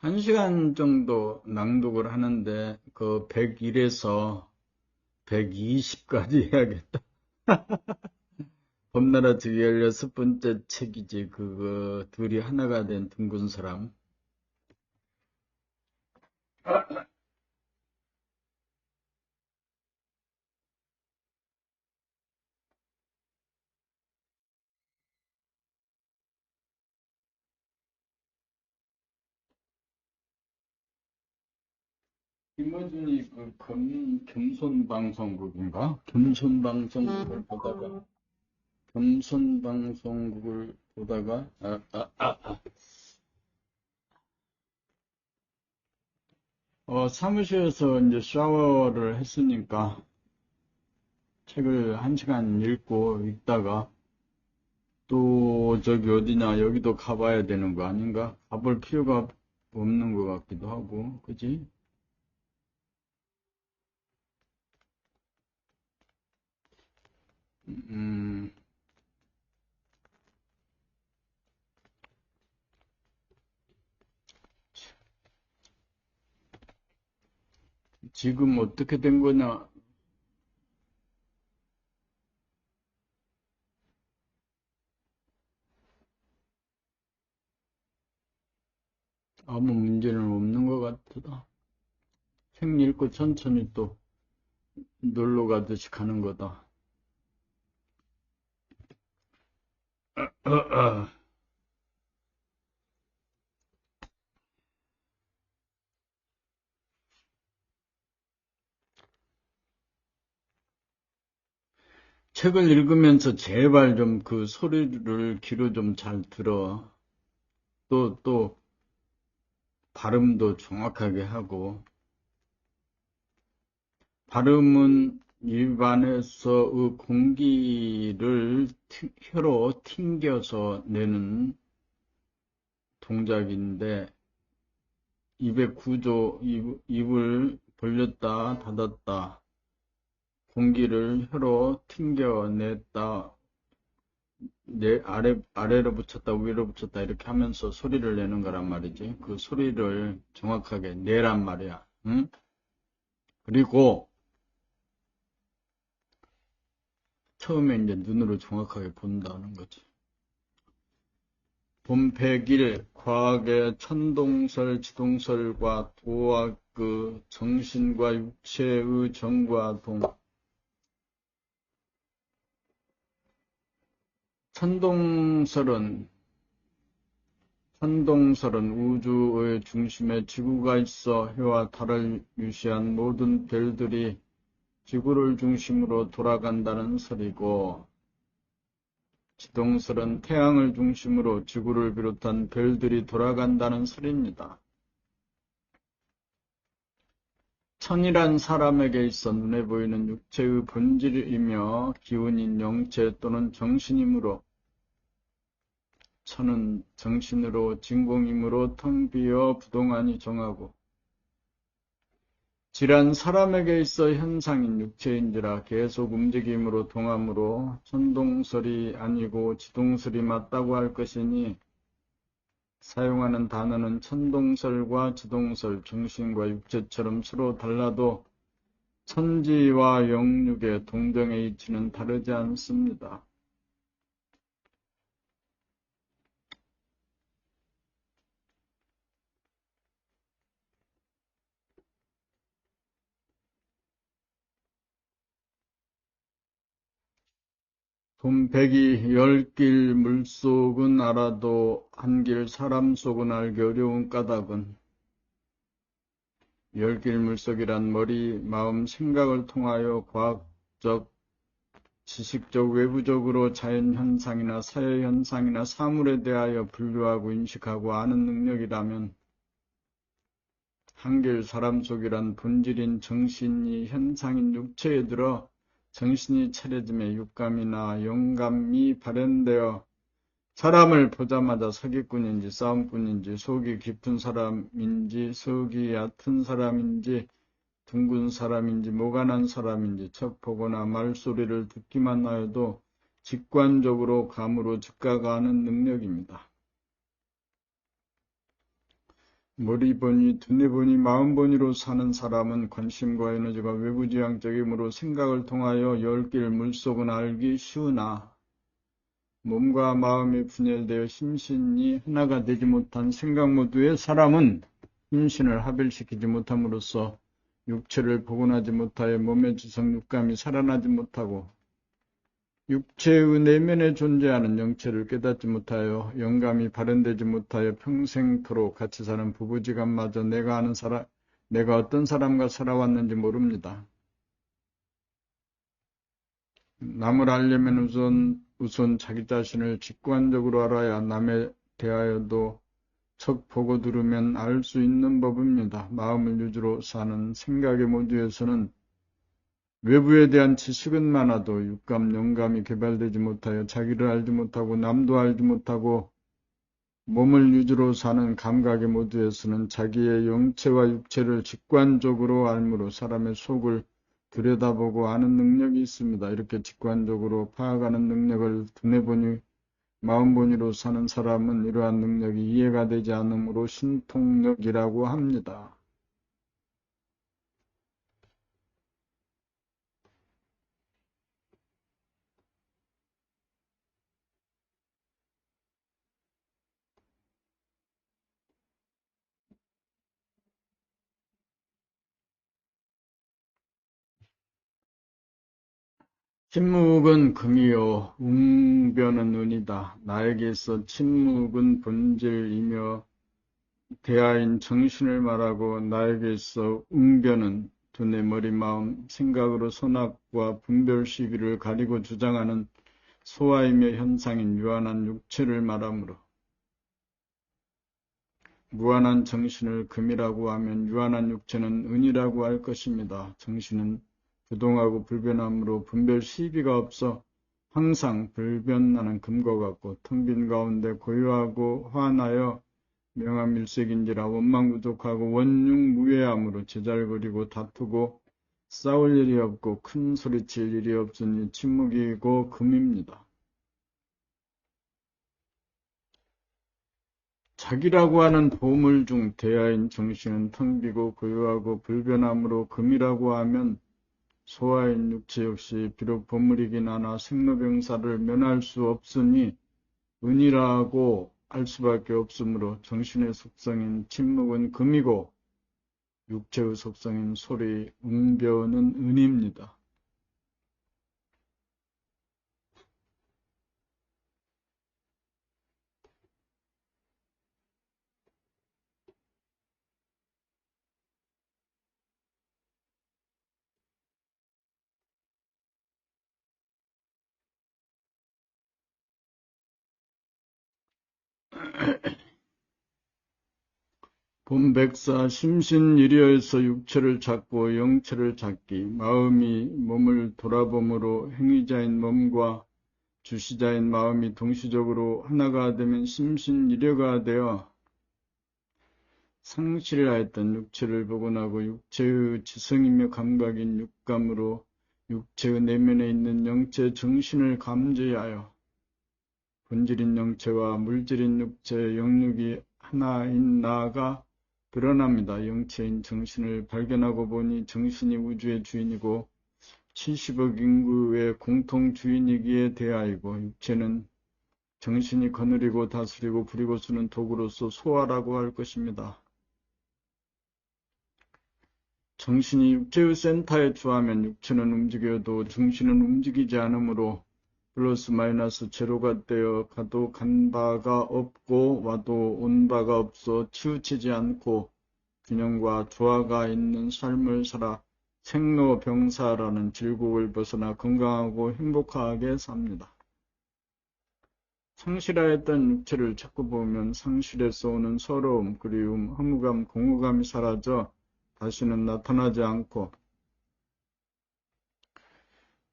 1시간 정도 낭독을 하는데 그 101에서 120까지 해야겠다. 범나라 즉위 16번째 책이지. 그거 둘이 하나가 된 둥근 사람. 김어준이 그 겸손방송국인가? 겸손방송국을 보다가 겸손방송국을 보다가 사무실에서 이제 샤워를 했으니까 책을 1시간 읽고 있다가 또 저기 어디냐 여기도 가봐야 되는 거 아닌가? 가볼 필요가 없는 것 같기도 하고, 그지? 음, 지금 어떻게 된 거냐? 아무 문제는 없는 것 같다. 책 읽고 천천히 또 놀러 가듯이 가는 거다. 책을 읽으면서 제발 좀 그 소리를 귀로 좀 잘 들어. 또 발음도 정확하게 하고. 발음은 입안에서 공기를 혀로 튕겨서 내는 동작인데, 입의 구조, 입을 벌렸다 닫았다, 공기를 혀로 튕겨냈다, 아래로 붙였다 위로 붙였다 이렇게 하면서 소리를 내는 거란 말이지. 그 소리를 정확하게 내란 말이야. 응? 그리고 처음에 이제 눈으로 정확하게 본다는 거지. 본101 과학의 천동설, 지동설과 도학 그 정신과 육체의 정과 동. 천동설은 우주의 중심에 지구가 있어 해와 달을 유시한 모든 별들이 지구를 중심으로 돌아간다는 설이고, 지동설은 태양을 중심으로 지구를 비롯한 별들이 돌아간다는 설입니다. 천이란 사람에게 있어 눈에 보이는 육체의 본질이며 기운인 영체 또는 정신이므로, 천은 정신으로 진공이므로 텅 비어 부동하니 정하고, 질한 사람에게 있어 현상인 육체인지라 계속 움직임으로 동함으로 천동설이 아니고 지동설이 맞다고 할 것이니, 사용하는 단어는 천동설과 지동설, 정신과 육체처럼 서로 달라도 천지와 영육의 동정의 이치는 다르지 않습니다. 돈백이 10길 물속은 알아도 한 길 사람 속은 알기 어려운 까닭은, 10길 물속이란 머리, 마음, 생각을 통하여 과학적, 지식적, 외부적으로 자연현상이나 사회현상이나 사물에 대하여 분류하고 인식하고 아는 능력이라면, 한길 사람 속이란 본질인 정신이 현상인 육체에 들어 정신이 차려짐에 육감이나 영감이 발현되어 사람을 보자마자 사기꾼인지 싸움꾼인지 속이 깊은 사람인지 속이 얕은 사람인지 둥근 사람인지 모가난 사람인지 척 보거나 말소리를 듣기만 하여도 직관적으로 감으로 즉각하는 능력입니다. 머리 보니 두뇌 보니 마음 보니로 사는 사람은 관심과 에너지가 외부지향적이므로 생각을 통하여 얽길 물속은 알기 쉬우나 몸과 마음이 분열되어 심신이 하나가 되지 못한 생각 모두의 사람은 심신을 합일시키지 못함으로써 육체를 복원하지 못하여 몸의 지성 육감이 살아나지 못하고 육체의 내면에 존재하는 영체를 깨닫지 못하여 영감이 발현되지 못하여 평생토록 같이 사는 부부지간마저 내가 어떤 사람과 살아왔는지 모릅니다. 남을 알려면 우선 자기 자신을 직관적으로 알아야 남에 대하여도 척 보고 들으면 알 수 있는 법입니다. 마음을 유주로 사는 생각의 모두에서는 외부에 대한 지식은 많아도 육감, 영감이 개발되지 못하여 자기를 알지 못하고 남도 알지 못하고 몸을 유주로 사는 감각의 모두에서는 자기의 영체와 육체를 직관적으로 알므로 사람의 속을 들여다보고 아는 능력이 있습니다. 이렇게 직관적으로 파악하는 능력을 두뇌 보니 마음 보니로 사는 사람은 이러한 능력이 이해가 되지 않으므로 신통력이라고 합니다. 침묵은 금이요 웅변은 은이다. 나에게 있어 침묵은 본질이며 대하인 정신을 말하고 나에게 있어 웅변은 두뇌, 머리, 마음, 생각으로 선악과 분별 시비를 가리고 주장하는 소화이며 현상인 유한한 육체를 말하므로 무한한 정신을 금이라고 하면 유한한 육체는 은이라고 할 것입니다. 정신은 부동하고 불변함으로 분별 시비가 없어 항상 불변하는 금과 같고 텅 빈 가운데 고요하고 환하여 명암일색인지라 원망부족하고 원흉무회함으로 제잘거리고 다투고 싸울 일이 없고 큰 소리칠 일이 없으니 침묵이고 금입니다. 자기라고 하는 보물 중 대하인 정신은 텅 비고 고요하고 불변함으로 금이라고 하면 소화인 육체 역시 비록 보물이긴 하나 생로병사를 면할 수 없으니 은이라고 할 수밖에 없으므로 정신의 속성인 침묵은 금이고 육체의 속성인 소리, 웅변은 은입니다. 본백사 심신일여에서 육체를 찾고 영체를 찾기 마음이 몸을 돌아봄으로 행위자인 몸과 주시자인 마음이 동시적으로 하나가 되면 심신일여가 되어 상실하였던 육체를 복원하고 육체의 지성이며 감각인 육감으로 육체의 내면에 있는 영체 정신을 감지하여 본질인 영체와 물질인 육체 영육이 하나인 나가 드러납니다. 영체인 정신을 발견하고 보니 정신이 우주의 주인이고 70억 인구의 공통 주인이기에 대하이고 육체는 정신이 거느리고 다스리고 부리고 쓰는 도구로서 소화라고 할 것입니다. 정신이 육체의 센터에 주하면 육체는 움직여도 정신은 움직이지 않으므로 플러스 마이너스 제로가 되어 가도 간 바가 없고 와도 온 바가 없어 치우치지 않고 균형과 조화가 있는 삶을 살아 생로병사라는 질곡을 벗어나 건강하고 행복하게 삽니다. 상실하였던 육체를 자꾸 보면 상실에서 오는 서러움, 그리움, 허무감, 공허감이 사라져 다시는 나타나지 않고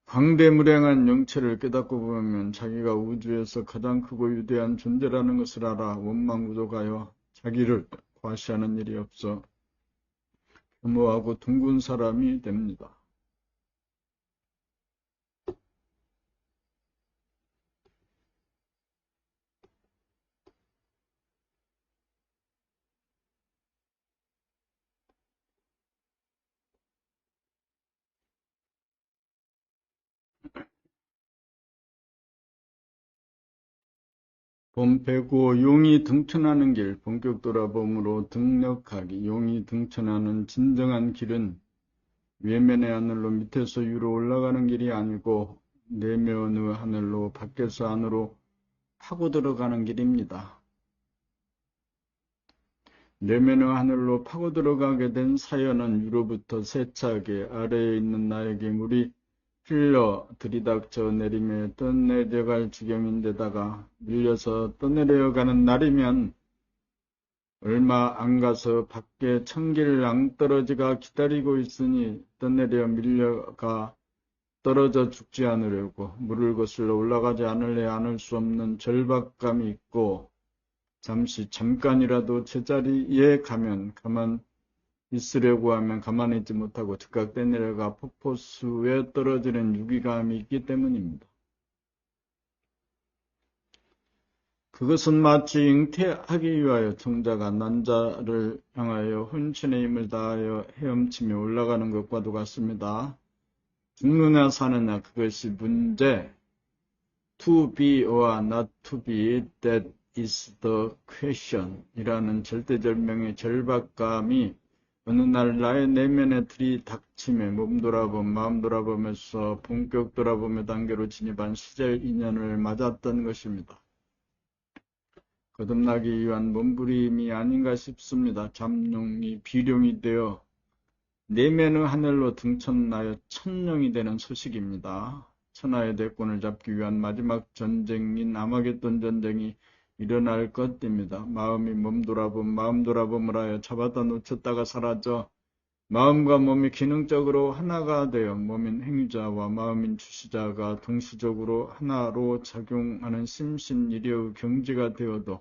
광대무량한 영체를 깨닫고 보면 자기가 우주에서 가장 크고 위대한 존재라는 것을 알아 원망부족하여 자기를 과시하는 일이 없어 겸허하고 둥근 사람이 됩니다. 봄105 용이 등천하는 길, 본격 돌아봄으로 등력하기. 용이 등천하는 진정한 길은 외면의 하늘로 밑에서 위로 올라가는 길이 아니고 내면의 하늘로 밖에서 안으로 파고 들어가는 길입니다. 내면의 하늘로 파고 들어가게 된 사연은 위로부터 세차게 아래에 있는 나에게 물이 흘러 들이닥쳐 내리며 떠내려갈 지경인데다가 밀려서 떠내려가는 날이면 얼마 안 가서 밖에 천길 낭떠러지가 기다리고 있으니 떠내려 밀려가 떨어져 죽지 않으려고 물을 거슬러 올라가지 않을래 않을 수 없는 절박감이 있고 잠깐이라도 제자리에 가면 가만 있으려고 하면 가만히 있지 못하고 즉각 떠내려가 폭포수에 떨어지는 유기감이 있기 때문입니다. 그것은 마치 잉태하기 위하여 청자가 난자를 향하여 혼신의 힘을 다하여 헤엄치며 올라가는 것과도 같습니다. 죽느냐 사느냐 그것이 문제. To be or not to be, that is the question 이라는 절대절명의 절박감이 어느 날 나의 내면에 들이닥치며 몸 돌아봄, 마음 돌아보면서 본격 돌아봄의 단계로 진입한 시절 인연을 맞았던 것입니다. 거듭나기 위한 몸부림이 아닌가 싶습니다. 잠룡이 비룡이 되어 내면의 하늘로 등천하여 천룡이 되는 소식입니다. 천하의 대권을 잡기 위한 마지막 전쟁인 아마겟돈 전쟁이 일어날 것입니다. 마음이 몸 돌아봄, 마음 돌아봄을 하여 잡았다 놓쳤다가 사라져 마음과 몸이 기능적으로 하나가 되어 몸인 행위자와 마음인 주시자가 동시적으로 하나로 작용하는 심신이려의 경지가 되어도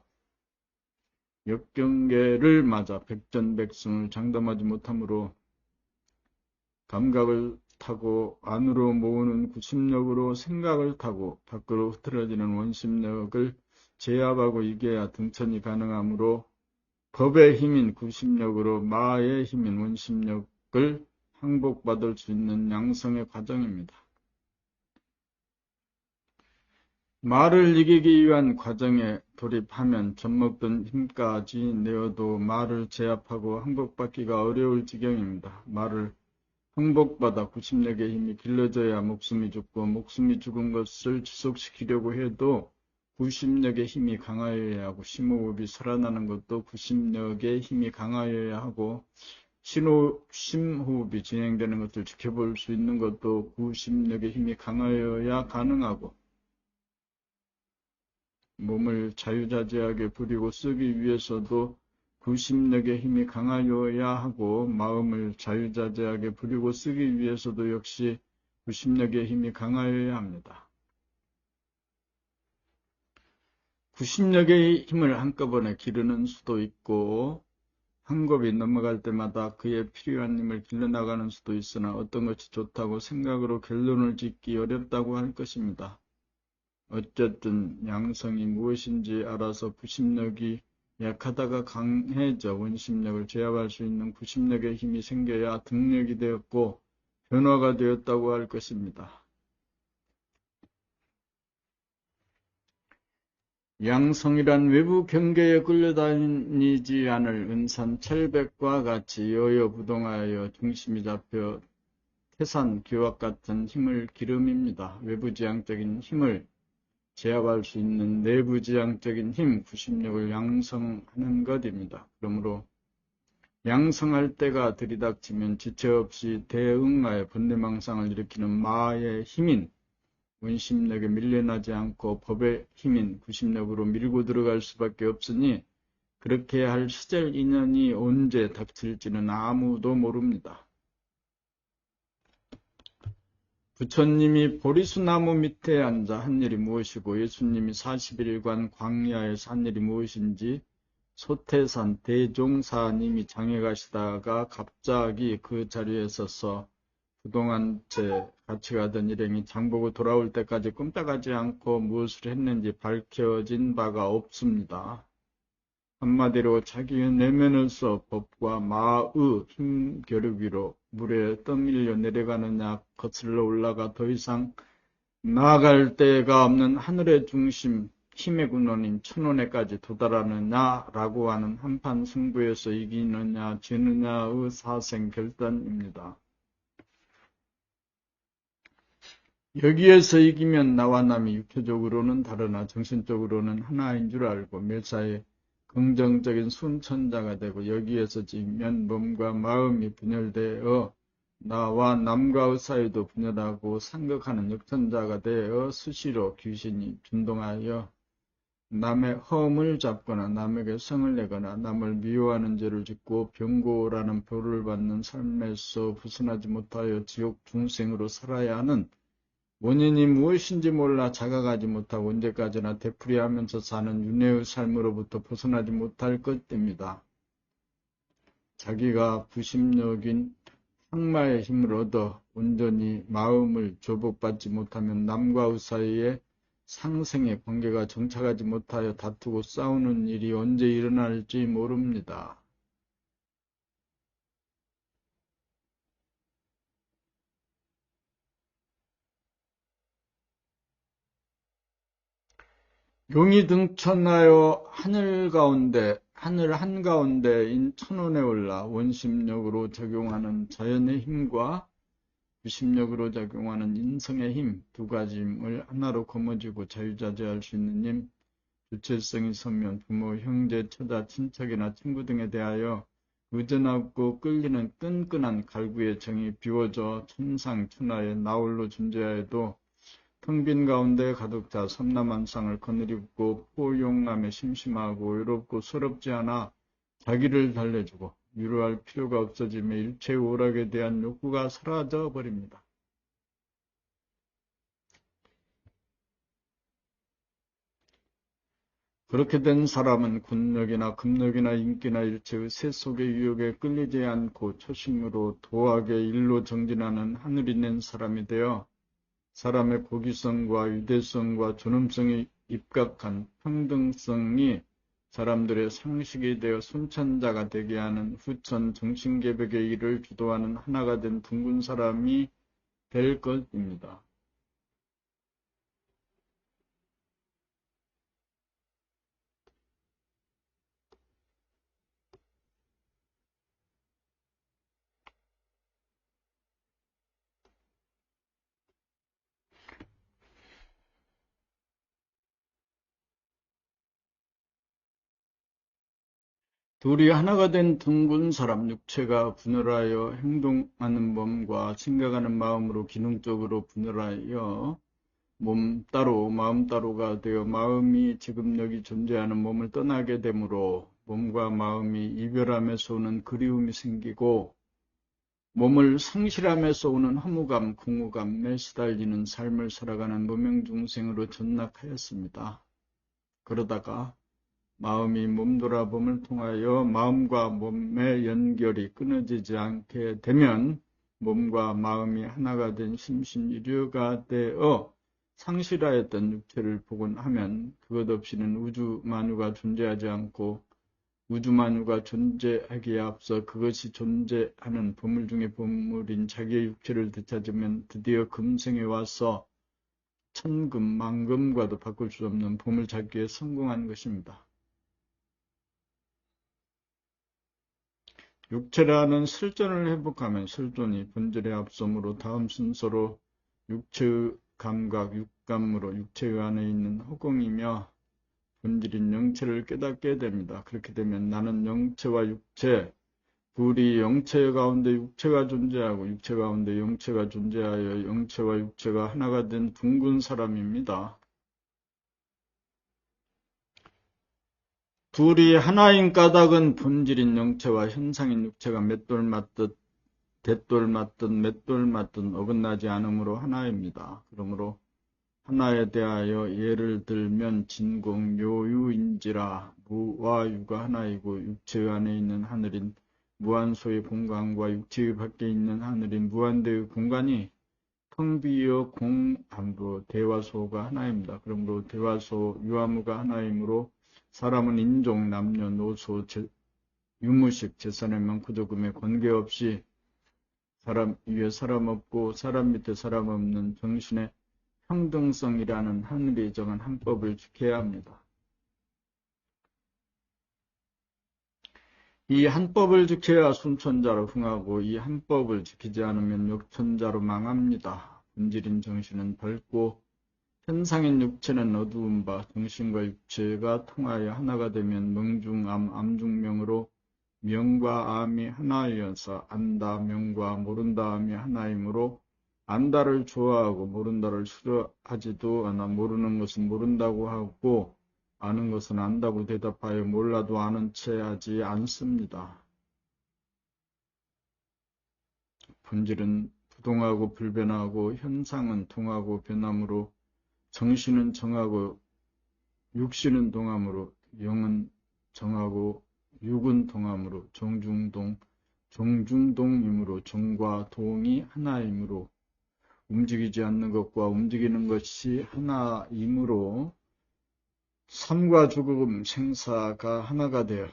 역경계를 맞아 백전백승을 장담하지 못하므로 감각을 타고 안으로 모으는 구심력으로 생각을 타고 밖으로 흐트러지는 원심력을 제압하고 이겨야 등천이 가능하므로 법의 힘인 구심력으로 마의 힘인 원심력을 항복받을 수 있는 양성의 과정입니다. 말을 이기기 위한 과정에 돌입하면 젖먹던 힘까지 내어도 말을 제압하고 항복받기가 어려울 지경입니다. 말을 항복받아 구심력의 힘이 길러져야 목숨이 죽고 목숨이 죽은 것을 지속시키려고 해도 구심력의 힘이 강하여야 하고 심호흡이 살아나는 것도 구심력의 힘이 강하여야 하고 심호흡이 진행되는 것을 지켜볼 수 있는 것도 구심력의 힘이 강하여야 가능하고 몸을 자유자재하게 부리고 쓰기 위해서도 구심력의 힘이 강하여야 하고 마음을 자유자재하게 부리고 쓰기 위해서도 역시 구심력의 힘이 강하여야 합니다. 구심력의 힘을 한꺼번에 기르는 수도 있고 한 곱이 넘어갈 때마다 그에 필요한 힘을 길러나가는 수도 있으나 어떤 것이 좋다고 생각으로 결론을 짓기 어렵다고 할 것입니다. 어쨌든 양성이 무엇인지 알아서 구심력이 약하다가 강해져 원심력을 제압할 수 있는 구심력의 힘이 생겨야 등력이 되었고 변화가 되었다고 할 것입니다. 양성이란 외부 경계에 끌려다니지 않을 은산 철백과 같이 여여부동하여 중심이 잡혀 태산 규약 같은 힘을 기름입니다. 외부지향적인 힘을 제압할 수 있는 내부지향적인 힘, 구심력을 양성하는 것입니다. 그러므로 양성할 때가 들이닥치면 지체 없이 대응하여 번뇌망상을 일으키는 마의 힘인 원심력에 밀려나지 않고 법의 힘인 구심력으로 밀고 들어갈 수밖에 없으니 그렇게 할 시절 인연이 언제 닥칠지는 아무도 모릅니다. 부처님이 보리수나무 밑에 앉아 한 일이 무엇이고 예수님이 40일간 광야에서 한 일이 무엇인지 소태산 대종사님이 장에 가시다가 갑자기 그 자리에 서서 그동안 같이 가던 일행이 장보고 돌아올 때까지 꼼짝하지 않고 무엇을 했는지 밝혀진 바가 없습니다. 한마디로 자기의 내면에서 법과 마의 힘겨루기로 물에 떠밀려 내려가느냐 거슬러 올라가 더 이상 나아갈 데가 없는 하늘의 중심 힘의 근원인 천원에까지 도달하느냐라고 하는 한판 승부에서 이기느냐 지느냐의 사생 결단입니다. 여기에서 이기면 나와 남이 육체적으로는 다르나 정신적으로는 하나인 줄 알고 매사에 긍정적인 순천자가 되고, 여기에서 지면 몸과 마음이 분열되어 나와 남과의 사이도 분열하고 상극하는 역천자가 되어 수시로 귀신이 준동하여 남의 허물 잡거나 남에게 성을 내거나 남을 미워하는 죄를 짓고 병고라는 벌을 받는 삶에서 벗어나지 못하여 지옥 중생으로 살아야 하는 원인이 무엇인지 몰라 자각하지 못하고 언제까지나 되풀이하면서 사는 윤회의 삶으로부터 벗어나지 못할 것입니다. 자기가 부심력인 항마의 힘을 얻어 온전히 마음을 조복받지 못하면 남과의 사이에 상생의 관계가 정착하지 못하여 다투고 싸우는 일이 언제 일어날지 모릅니다. 용이 등천하여 하늘 한가운데인 천원에 올라 원심력으로 작용하는 자연의 힘과 유심력으로 작용하는 인성의 힘, 두 가지 힘을 하나로 거머쥐고 자유자재할 수 있는 힘, 주체성이 서면 부모, 형제, 처자, 친척이나 친구 등에 대하여 의존하고 끌리는 끈끈한 갈구의 정이 비워져 천상, 천하의 나홀로 존재하여도 텅 빈 가운데 가득 차 섬남한상을 거느리고 포용함에 심심하고 외롭고 서럽지 않아 자기를 달래주고 위로할 필요가 없어지며 일체의 오락에 대한 욕구가 사라져 버립니다. 그렇게 된 사람은 군력이나 금력이나 인기나 일체의 세속의 유혹에 끌리지 않고 초심으로 도학의 일로 정진하는 하늘이 낸 사람이 되어 사람의 고기성과 유대성과 존엄성이 입각한 평등성이 사람들의 상식이 되어 순천자가 되게 하는 후천 정신개벽의 일을 주도하는 하나가 된 둥근 사람이 될 것입니다. 둘이 하나가 된 둥근 사람, 육체가 분열하여 행동하는 몸과 생각하는 마음으로 기능적으로 분열하여 몸 따로, 마음 따로가 되어 마음이 지금 여기 존재하는 몸을 떠나게 되므로 몸과 마음이 이별함에서 오는 그리움이 생기고 몸을 상실함에서 오는 허무감, 공허감에 시달리는 삶을 살아가는 무명중생으로 전락하였습니다. 그러다가 마음이 몸돌아봄을 통하여 마음과 몸의 연결이 끊어지지 않게 되면 몸과 마음이 하나가 된 심신이류가 되어 상실하였던 육체를 복원하면 그것 없이는 우주 만유가 존재하지 않고 우주 만유가 존재하기에 앞서 그것이 존재하는 보물 중의 보물인 자기의 육체를 되찾으면 드디어 금생에 와서 천금, 만금과도 바꿀 수 없는 보물 찾기에 성공한 것입니다. 육체라는 실존을 회복하면 실존이 본질의 앞섬으로 다음 순서로 육체의 감각, 육감으로 육체의 안에 있는 허공이며 본질인 영체를 깨닫게 됩니다. 그렇게 되면 나는 영체와 육체, 둘이 영체 가운데 육체가 존재하고 육체 가운데 영체가 존재하여 영체와 육체가 하나가 된 둥근 사람입니다. 둘이 하나인 까닭은 본질인 영체와 현상인 육체가 맷돌 맞듯 대돌 맞듯 맷돌 맞듯 어긋나지 않으므로 하나입니다. 그러므로 하나에 대하여 예를 들면 진공 묘유인지라 무와 유가 하나이고 육체 안에 있는 하늘인 무한소의 공간과 육체 밖에 있는 하늘인 무한대의 공간이 텅 비어 공안부 대화소가 하나입니다. 그러므로 대화소 유아무가 하나이므로 사람은 인종, 남녀, 노소, 유무식, 재산의 많고적음에 관계없이 사람 위에 사람 없고 사람 밑에 사람 없는 정신의 평등성이라는 하늘이 정한 한법을 지켜야 합니다. 이 한법을 지켜야 순천자로 흥하고 이 한법을 지키지 않으면 역천자로 망합니다. 본질인 정신은 밝고 현상인 육체는 어두운 바 정신과 육체가 통하여 하나가 되면 명중암, 암중명으로 명과 암이 하나이어서 안다, 명과 모른다 암이 하나이므로 안다를 좋아하고 모른다를 싫어하지도 않아 모르는 것은 모른다고 하고 아는 것은 안다고 대답하여 몰라도 아는 채 하지 않습니다. 본질은 부동하고 불변하고 현상은 동하고 변함으로 정신은 정하고 육신은 동함으로 영은 정하고 육은 동함으로 종중동이므로 정과 동이 하나이므로 움직이지 않는 것과 움직이는 것이 하나이므로 삶과 죽음, 생사가 하나가 되어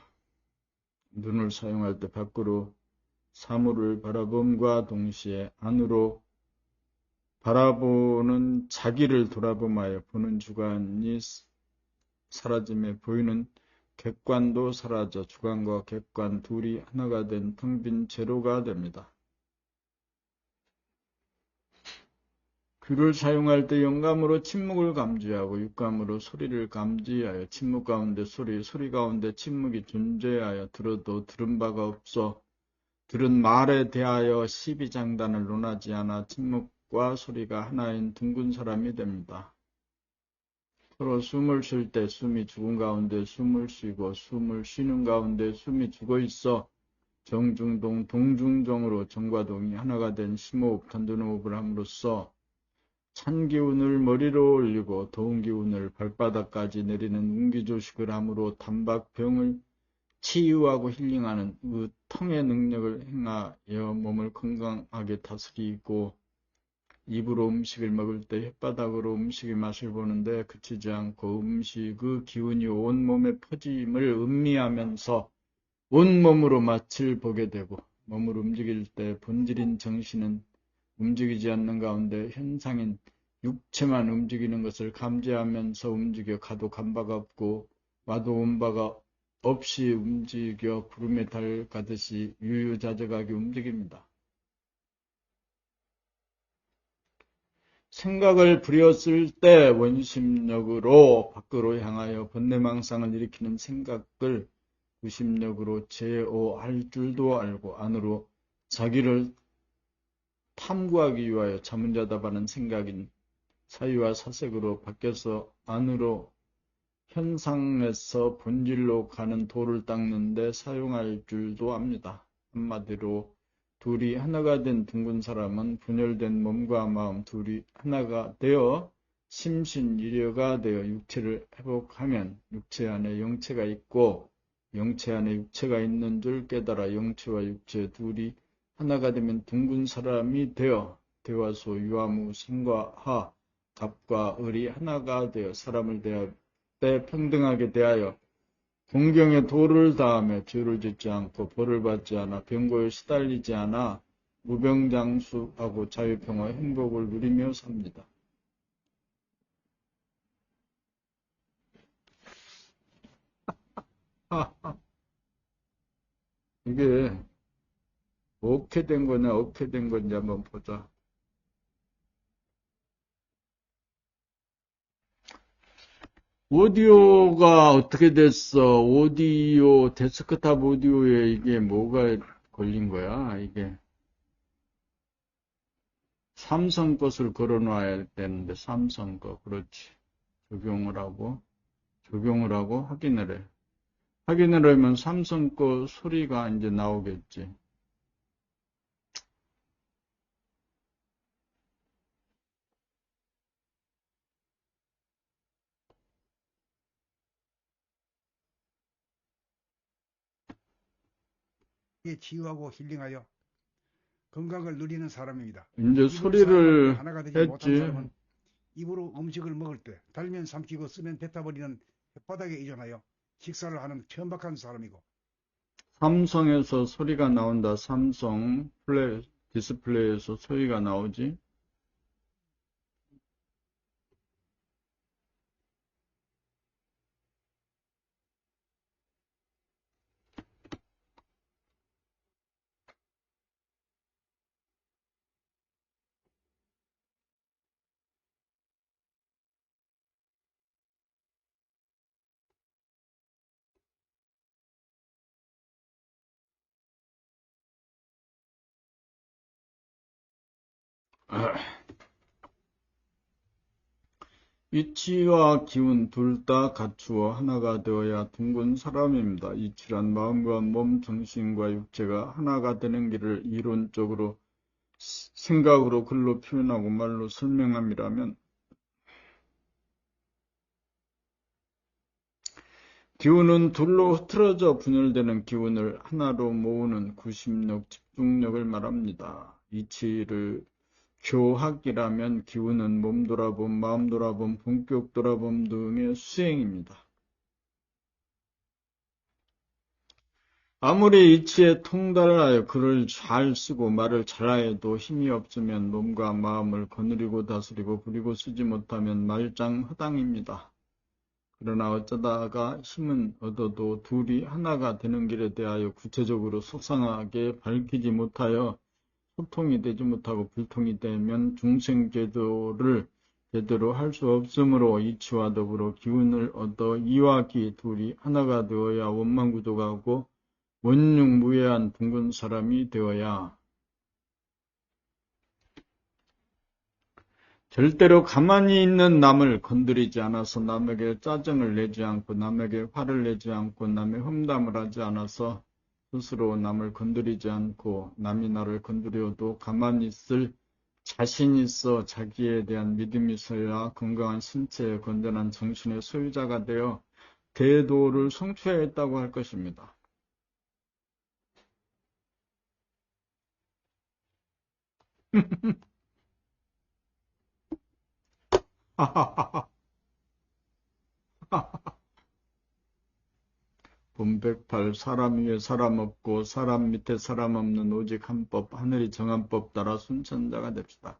눈을 사용할 때 밖으로 사물을 바라봄과 동시에 안으로 바라보는 자기를 돌아봄하여 보는 주관이 사라짐에 보이는 객관도 사라져 주관과 객관 둘이 하나가 된 텅 빈 제로가 됩니다. 귀를 사용할 때 영감으로 침묵을 감지하고 육감으로 소리를 감지하여 침묵 가운데 소리 가운데 침묵이 존재하여 들어도 들은 바가 없어 들은 말에 대하여 시비장단을 논하지 않아 침묵과 소리가 하나인 둥근 사람이 됩니다. 서로 숨을 쉴 때 숨이 죽은 가운데 숨을 쉬고 숨을 쉬는 가운데 숨이 죽어 있어 정중동 동중정으로 정과 동이 하나가 된 심호흡 단전호흡을 함으로써 찬 기운을 머리로 올리고 더운 기운을 발바닥까지 내리는 운기조식을 함으로 단박병을 치유하고 힐링하는 그 통의 능력을 행하여 몸을 건강하게 다스리고 입으로 음식을 먹을 때 혓바닥으로 음식의 맛을 보는데 그치지 않고 음식의 기운이 온몸에 퍼짐을 음미하면서 온몸으로 맛을 보게 되고 몸을 움직일 때 본질인 정신은 움직이지 않는 가운데 현상인 육체만 움직이는 것을 감지하면서 움직여 가도 간 바가 없고 와도 온 바가 없이 움직여 구름에 달 가듯이 유유자적하게 움직입니다. 생각을 부렸을 때 원심력으로 밖으로 향하여 번뇌망상을 일으키는 생각을 구심력으로 제어할 줄도 알고 안으로 자기를 탐구하기 위하여 자문자답하는 생각인 사유와 사색으로 바뀌어서 안으로 현상에서 본질로 가는 도를 닦는데 사용할 줄도 압니다. 한마디로 둘이 하나가 된 둥근 사람은 분열된 몸과 마음 둘이 하나가 되어 심신일여가 되어 육체를 회복하면 육체 안에 영체가 있고 영체 안에 육체가 있는 줄 깨달아 영체와 육체 둘이 하나가 되면 둥근 사람이 되어 대화소 유아무 생과하 갑과 을이 하나가 되어 사람을 대할 때 평등하게 대하여 공경의 도를 다하며 죄를 짓지 않고 벌을 받지 않아 병고에 시달리지 않아 무병장수하고 자유평화 행복을 누리며 삽니다. 이게 어떻게 된 거냐 어떻게 된 건지 한번 보자. 오디오가 어떻게 됐어? 오디오, 데스크탑 오디오에 이게 뭐가 걸린 거야? 이게 삼성 것을 걸어놔야 되는데 삼성 거 그렇지. 적용을 하고 확인을 해. 확인을 하면 삼성 거 소리가 이제 나오겠지. 치유하고 힐링하여 건강을 누리는 사람입니다. 이제 소리를 하나가 되지 했지. 못한 사람은 입으로 음식을 먹을 때 달면 삼키고 쓰면 뱉어버리는 혓바닥에 의존하여 식사를 하는 천박한 사람이고 삼성에서 소리가 나온다. 삼성 디스플레이에서 소리가 나오지. 이치와 기운 둘 다 갖추어 하나가 되어야 둥근 사람입니다. 이치란 마음과 몸, 정신과 육체가 하나가 되는 길을 이론적으로 생각으로 글로 표현하고 말로 설명함이라면, 기운은 둘로 흐트러져 분열되는 기운을 하나로 모으는 구심력, 집중력을 말합니다. 이치를 교학이라면 기운은 몸 돌아봄, 마음 돌아봄, 본격 돌아봄 등의 수행입니다. 아무리 이치에 통달하여 글을 잘 쓰고 말을 잘해도 힘이 없으면 몸과 마음을 거느리고 다스리고 부리고 쓰지 못하면 말짱허당입니다. 그러나 어쩌다가 힘은 얻어도 둘이 하나가 되는 길에 대하여 구체적으로 소상하게 밝히지 못하여 소통이 되지 못하고 불통이 되면 중생제도를 제대로 할 수 없으므로 이치와 더불어 기운을 얻어 이와 기 둘이 하나가 되어야 원만구조가고 원육무예한 둥근 사람이 되어야 절대로 가만히 있는 남을 건드리지 않아서 남에게 짜증을 내지 않고 남에게 화를 내지 않고 남의 험담을 하지 않아서 스스로 남을 건드리지 않고 남이 나를 건드려도 가만히 있을 자신 있어 자기에 대한 믿음이 있어야 건강한 신체에 건전한 정신의 소유자가 되어 대도를 성취하였다고 할 것입니다. 본백팔 사람 위에 사람 없고 사람 밑에 사람 없는 오직 한 법, 하늘이 정한 법 따라 순천자가 됩시다.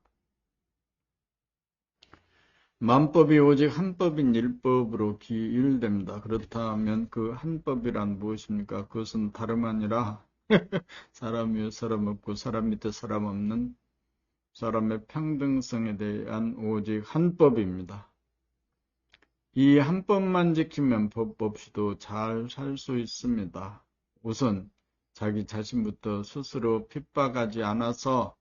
만법이 오직 한 법인 일법으로 기일됩니다. 그렇다면 그 한 법이란 무엇입니까? 그것은 다름 아니라 사람 위에 사람 없고 사람 밑에 사람 없는 사람의 평등성에 대한 오직 한 법입니다. 이 한 법만 지키면 법 없이도 잘 살 수 있습니다. 우선 자기 자신부터 스스로 핍박하지 않아서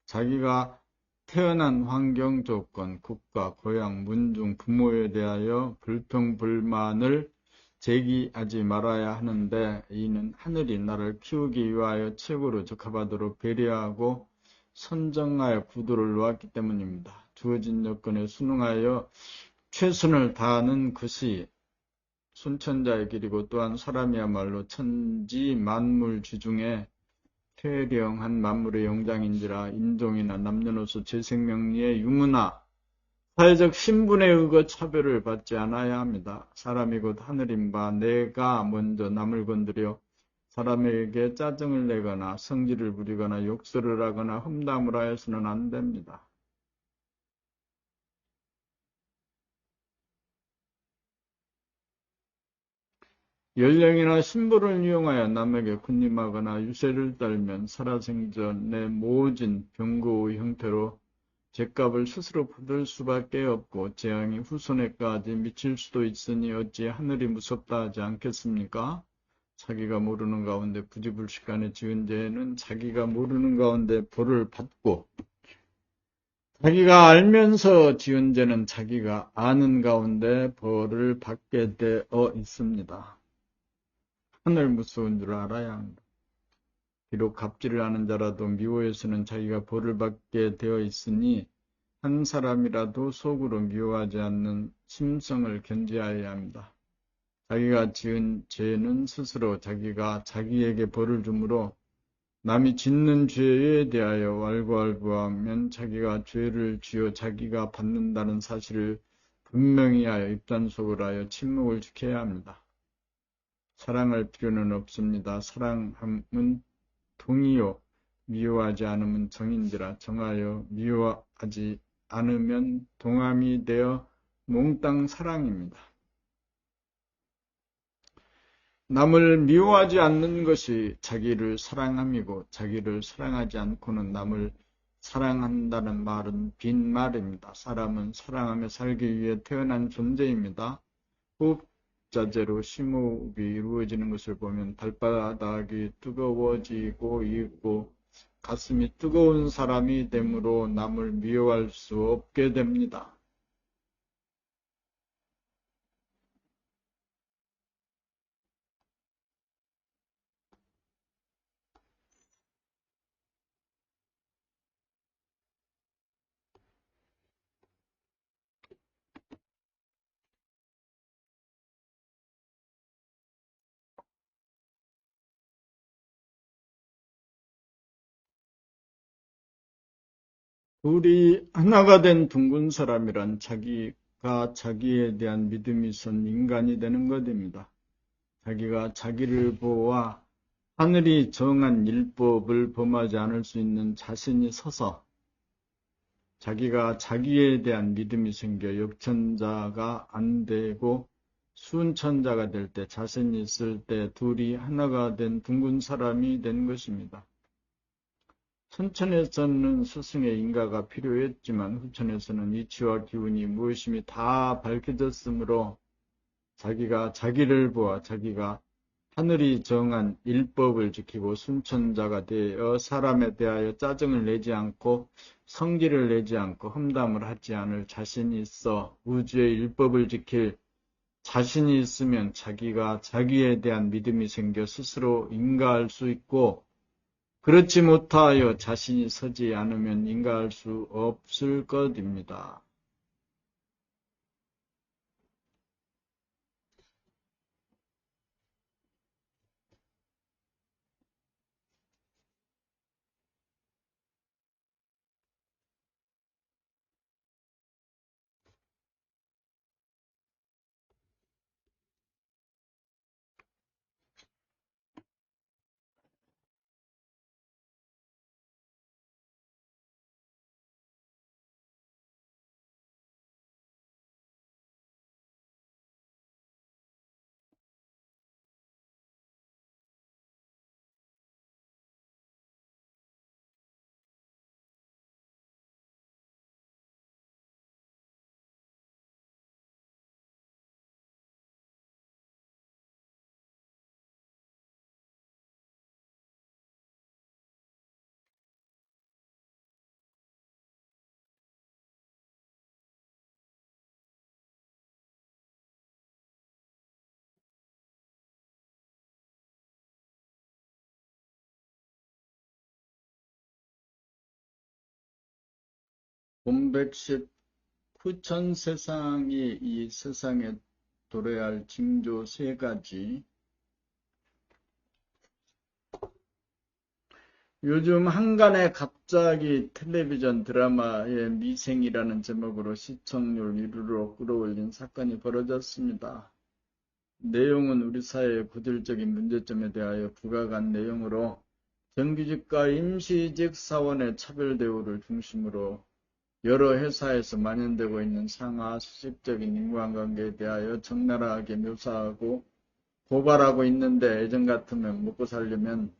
자기가 태어난 환경, 조건, 국가, 고향, 문중, 부모에 대하여 불평불만을 제기하지 말아야 하는데, 이는 하늘이 나를 키우기 위하여 최고로 적합하도록 배려하고 선정하여 구도를 놓았기 때문입니다. 주어진 여건에 순응하여 최선을 다하는 것이 순천자의 길이고, 또한 사람이야말로 천지 만물지 중에 퇴령한 만물의 영장인지라 인종이나 남녀노소 제생명리의 유무나 사회적 신분에 의거 차별을 받지 않아야 합니다. 사람이 곧 하늘인 바 내가 먼저 남을 건드려 사람에게 짜증을 내거나 성질을 부리거나 욕설을 하거나 험담을 하여서는 안 됩니다. 연령이나 신분을 이용하여 남에게 군림하거나 유세를 떨면 살아생전에 모진 병고의 형태로 죗값을 스스로 받을 수밖에 없고 재앙이 후손에까지 미칠 수도 있으니 어찌 하늘이 무섭다 하지 않겠습니까? 자기가 모르는 가운데 부지불식간에 지은 죄는 자기가 모르는 가운데 벌을 받고, 자기가 알면서 지은 죄는 자기가 아는 가운데 벌을 받게 되어 있습니다. 하늘 무서운 줄 알아야 합니다. 비록 갑질을 하는 자라도 미워해서는 자기가 벌을 받게 되어 있으니 한 사람이라도 속으로 미워하지 않는 심성을 견지하여야 합니다. 자기가 지은 죄는 스스로 자기가 자기에게 벌을 주므로 남이 짓는 죄에 대하여 왈가왈부하면 자기가 죄를 지어 자기가 받는다는 사실을 분명히 하여 입단속을 하여 침묵을 지켜야 합니다. 사랑할 필요는 없습니다. 사랑함은 동의요, 미워하지 않으면 정인지라 정하여 미워하지 않으면 동함이 되어 몽땅 사랑입니다. 남을 미워하지 않는 것이 자기를 사랑함이고, 자기를 사랑하지 않고는 남을 사랑한다는 말은 빈말입니다. 사람은 사랑하며 살기 위해 태어난 존재입니다. 호흡자재로 심호흡이 이루어지는 것을 보면 발바닥이 뜨거워지고 있고 가슴이 뜨거운 사람이 되므로 남을 미워할 수 없게 됩니다. 둘이 하나가 된 둥근 사람이란 자기가 자기에 대한 믿음이 선 인간이 되는 것입니다. 자기가 자기를 보아 하늘이 정한 율법을 범하지 않을 수 있는 자신이 서서 자기가 자기에 대한 믿음이 생겨 역천자가 안 되고 순천자가 될 때, 자신이 있을 때 둘이 하나가 된 둥근 사람이 된 것입니다. 천천에서는 스승의 인가가 필요했지만 후천에서는 이치와 기운이 무엇임이 다 밝혀졌으므로 자기가 자기를 보아 자기가 하늘이 정한 율법을 지키고 순천자가 되어 사람에 대하여 짜증을 내지 않고 성질을 내지 않고 험담을 하지 않을 자신이 있어 우주의 율법을 지킬 자신이 있으면 자기가 자기에 대한 믿음이 생겨 스스로 인가할 수 있고, 그렇지 못하여 자신이 서지 않으면 인가할 수 없을 것입니다. 본백십 후천세상이 이 세상에 도래할 징조 세 가지. 요즘 한간에 갑자기 텔레비전 드라마의 미생이라는 제목으로 시청률 1위로 끌어올린 사건이 벌어졌습니다. 내용은 우리 사회의 고질적인 문제점에 대하여 부각한 내용으로 정규직과 임시직 사원의 차별 대우를 중심으로 여러 회사에서 만연되고 있는 상하 수직적인 인간관계에 대하여 적나라하게 묘사하고 고발하고 있는데, 예전 같으면 먹고 살려면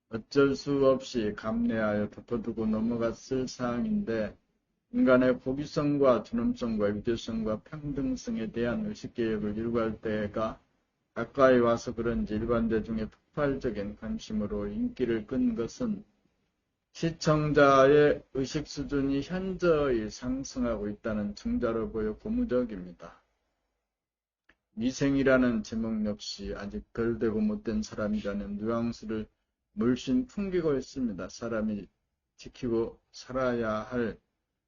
어쩔 수 없이 감내하여 덮어두고 넘어갔을 사항인데, 인간의 고기성과 존엄성과 유대성과 평등성에 대한 의식개혁을 일구할 때가 가까이 와서 그런지 일반 대중의 폭발적인 관심으로 인기를 끈 것은 시청자의 의식 수준이 현저히 상승하고 있다는 증자로 보여 고무적입니다. 미생이라는 제목 역시 아직 덜 되고 못된 사람이라는 뉘앙스를 물씬 풍기고 있습니다. 사람이 지키고 살아야 할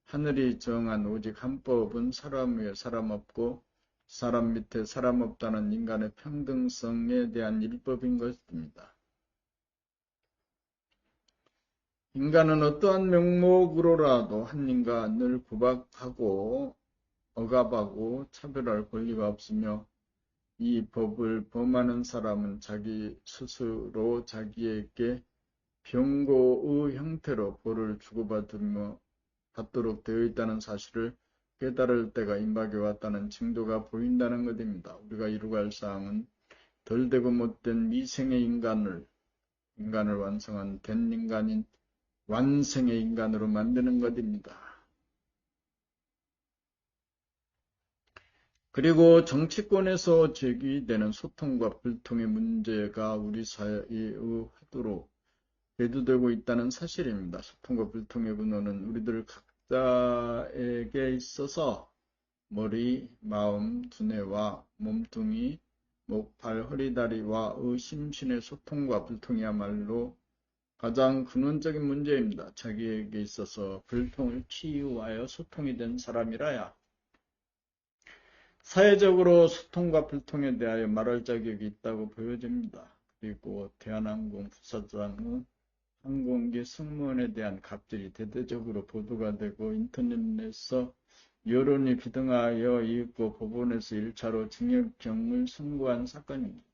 하늘이 정한 오직 한 법은 사람 위에 사람 없고 사람 밑에 사람 없다는 인간의 평등성에 대한 율법인 것입니다. 인간은 어떠한 명목으로라도 한 인간을 구박하고 억압하고 차별할 권리가 없으며, 이 법을 범하는 사람은 자기 스스로 자기에게 병고의 형태로 벌을 받도록 되어 있다는 사실을 깨달을 때가 임박해 왔다는 징조가 보인다는 것입니다. 우리가 이루어야 할 사항은 덜 되고 못된 미생의 인간을 완성한 된 인간인 완성의 인간으로 만드는 것입니다. 그리고 정치권에서 제기되는 소통과 불통의 문제가 우리 사회의 화두로 대두되고 있다는 사실입니다. 소통과 불통의 근원은 우리들 각자에게 있어서 머리, 마음, 두뇌와 몸뚱이, 목, 발, 허리, 다리와의 심신의 소통과 불통이야말로 가장 근원적인 문제입니다. 자기에게 있어서 불통을 치유하여 소통이 된 사람이라야 사회적으로 소통과 불통에 대하여 말할 자격이 있다고 보여집니다. 그리고 대한항공 부사장은 항공기 승무원에 대한 갑질이 대대적으로 보도가 되고 인터넷에서 여론이 비등하여 있고 법원에서 1차로 징역형을 선고한 사건입니다.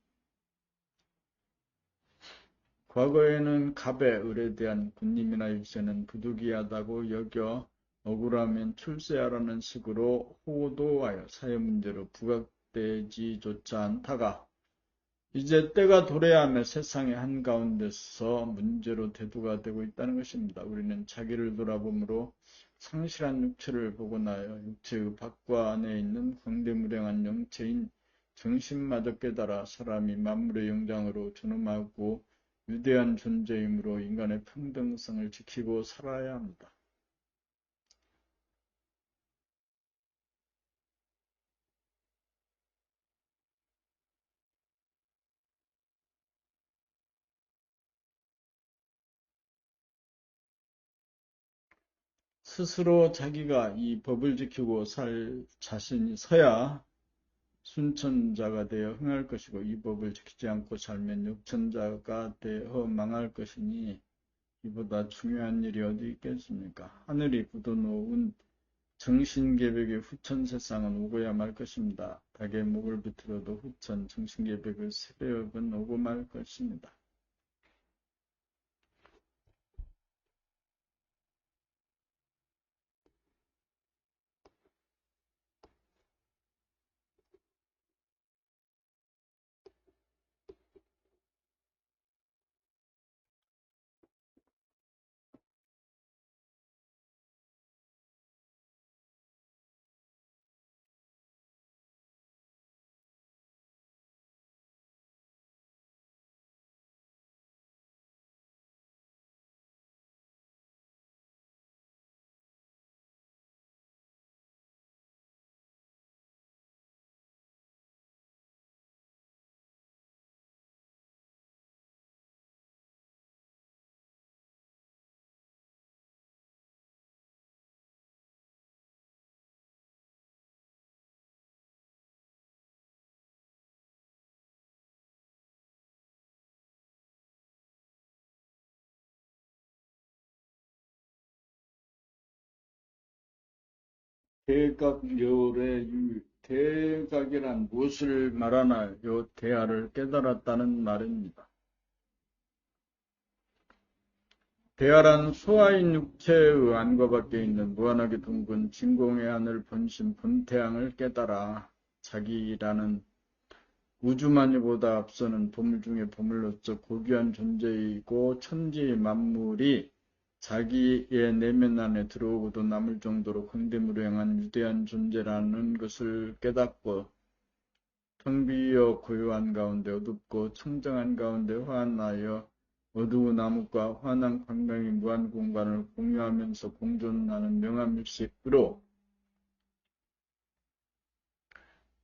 과거에는 갑의 을에 대한 군림이나 일세는 부득이하다고 여겨 억울하면 출세하라는 식으로 호도하여 사회 문제로 부각되지조차 않다가 이제 때가 도래하며 세상의 한가운데서 문제로 대두가 되고 있다는 것입니다. 우리는 자기를 돌아보므로 상실한 육체를 보고 나여 육체의 밖과 안에 있는 광대무량한 영체인 정신마저 깨달아 사람이 만물의 영장으로 존엄하고 위대한 존재이므로 인간의 평등성을 지키고 살아야 합니다. 스스로 자기가 이 법을 지키고 살 자신이 서야 순천자가 되어 흥할 것이고 이 법을 지키지 않고 살면 역천자가 되어 망할 것이니 이보다 중요한 일이 어디 있겠습니까? 하늘이 굳어놓은 정신계백의 후천 세상은 오고야 말 것입니다. 닭의 목을 비틀어도 후천 정신계백의 세배역은 오고 말 것입니다. 대각열의 유, 대각이란 무엇을 말하나요? 대하를 깨달았다는 말입니다. 대하란 소아인 육체의 안과 밖에 있는 무한하게 둥근 진공의 하늘 본심 본태양을 깨달아 자기라는 우주만유보다 앞서는 보물 중의 보물로서 고귀한 존재이고 천지 만물이 자기의 내면 안에 들어오고도 남을 정도로 광대무량한 위대한 존재라는 것을 깨닫고 텅 비어 고요한 가운데 어둡고 청정한 가운데 환하여 어두운 암흑과 환한 광명이 무한 공간을 공유하면서 공존하는 명암일식으로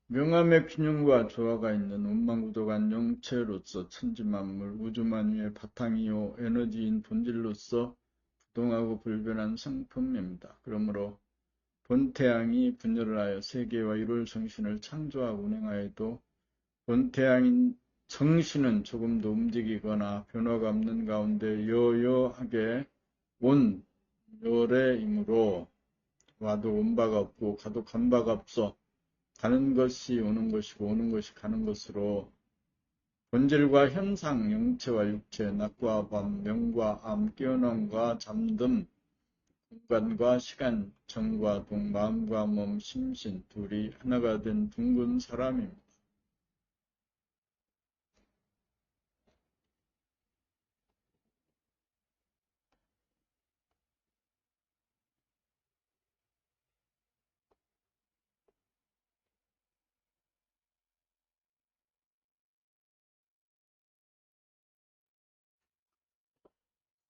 명암의 균형과 조화가 있는 원만구독한 영체로서 천지만물 우주만유의 바탕이요 에너지인 본질로서 부동하고 불변한 상품입니다. 그러므로 본태양이 분열을 하여 세계와 일월 정신을 창조하고 운행하여도 본태양인 정신은 조금도 움직이거나 변화가 없는 가운데 여여하게 온 열애이므로 와도 온 바가 없고 가도 간 바가 없어 가는 것이 오는 것이고 오는 것이 가는 것으로 본질과 현상, 영체와 육체, 낮과 밤, 명과 암, 깨어남과 잠듦, 공간과 시간, 정과 동, 마음과 몸, 심신 둘이 하나가 된 둥근 사람입니다.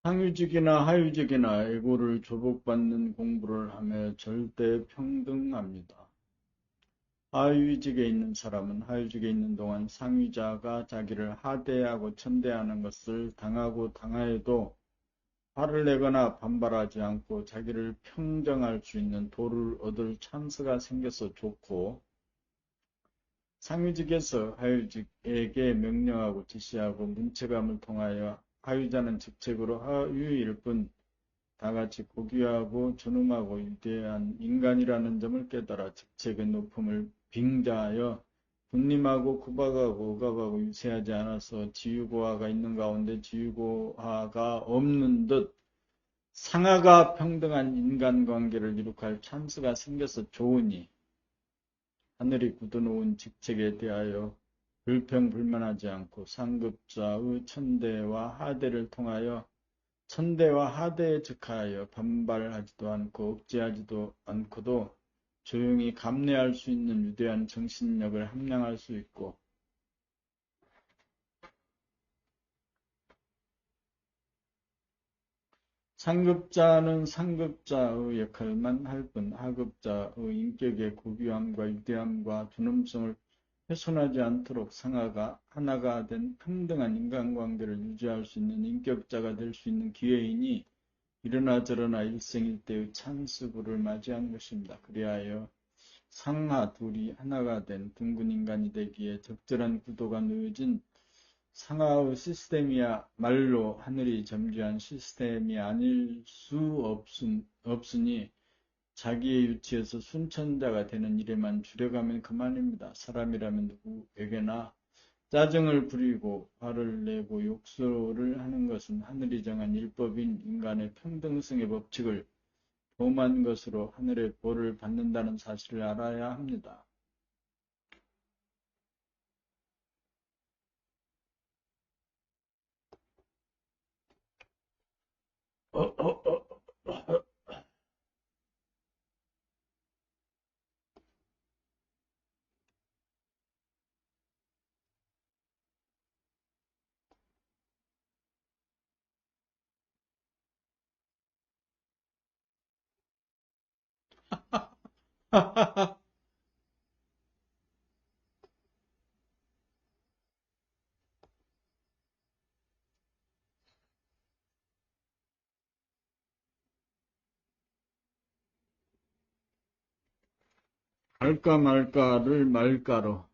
상위직이나 하위직이나 애고를 조복받는 공부를 하며 절대 평등합니다. 하위직에 있는 사람은 하위직에 있는 동안 상위자가 자기를 하대하고 천대하는 것을 당하고 당하여도 화를 내거나 반발하지 않고 자기를 평정할 수 있는 도를 얻을 찬스가 생겨서 좋고, 상위직에서 하위직에게 명령하고 지시하고 문체감을 통하여 하위자는 직책으로 하위일 뿐 다같이 고귀하고 존엄하고 위대한 인간이라는 점을 깨달아 직책의 높음을 빙자하여 군림하고 구박하고 억압하고 유세하지 않아서 지유고하가 있는 가운데 지유고하가 없는 듯 상하가 평등한 인간관계를 이룩할 찬스가 생겨서 좋으니 하늘이 굳어놓은 직책에 대하여 불평불만하지 않고 상급자의 천대와 하대를 통하여 천대와 하대에 즉하여 반발하지도 않고 억제하지도 않고도 조용히 감내할 수 있는 위대한 정신력을 함량할 수 있고, 상급자는 상급자의 역할만 할 뿐 하급자의 인격의 고귀함과 위대함과 존엄성을 훼손하지 않도록 상하가 하나가 된 평등한 인간관계를 유지할 수 있는 인격자가 될 수 있는 기회이니 이러나 저러나 일생일대의 찬스부를 맞이한 것입니다. 그리하여 상하 둘이 하나가 된 둥근 인간이 되기에 적절한 구도가 놓여진 상하의 시스템이야말로 하늘이 점지한 시스템이 아닐 수 없으니 자기의 유치에서 순천자가 되는 일에만 주력하면 그만입니다. 사람이라면 누구에게나 짜증을 부리고 화를 내고 욕설을 하는 것은 하늘이 정한 율법인 인간의 평등성의 법칙을 범한 것으로 하늘의 벌을 받는다는 사실을 알아야 합니다. 할까 말까를 말까로.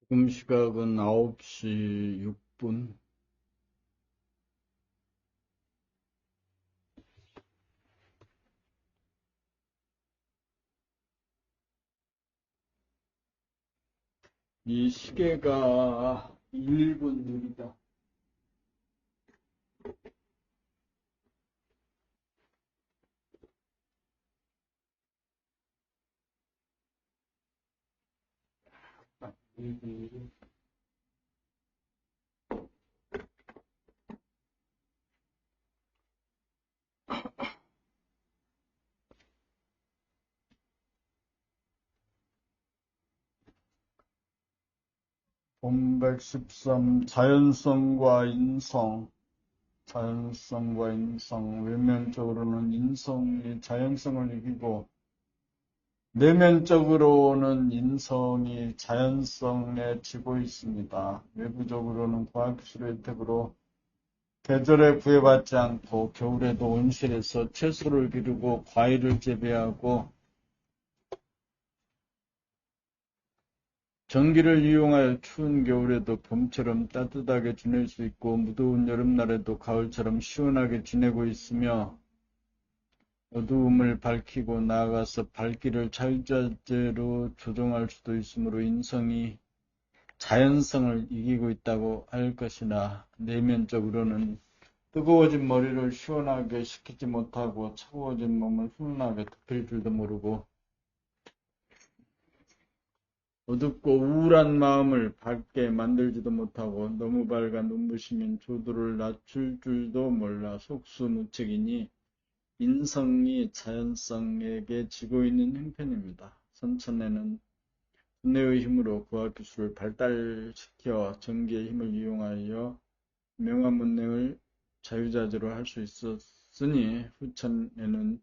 지금 시각은 9시 6분. 이 시계가 1분 느리다. 본 113 자연성과 인성. 자연성과 인성. 외면적으로는 인성이 자연성을 이기고 내면적으로는 인성이 자연성에 지고 있습니다. 외부적으로는 과학기술의 혜택으로 계절에 구애받지 않고 겨울에도 온실에서 채소를 기르고 과일을 재배하고 전기를 이용하여 추운 겨울에도 봄처럼 따뜻하게 지낼 수 있고 무더운 여름날에도 가을처럼 시원하게 지내고 있으며 어두움을 밝히고 나아가서 밝기를 자유자재로 조정할 수도 있으므로 인성이 자연성을 이기고 있다고 할 것이나 내면적으로는 뜨거워진 머리를 시원하게 식히지 못하고 차가워진 몸을 훈훈하게 덮일 줄도 모르고 어둡고 우울한 마음을 밝게 만들지도 못하고 너무 밝아 눈부시면 조도를 낮출 줄도 몰라 속수무책이니 인성이 자연성에게 지고 있는 형편입니다. 선천에는 두뇌의 힘으로 과학기술을 발달시켜 전기의 힘을 이용하여 명화문맹을 자유자재로 할 수 있었으니 후천에는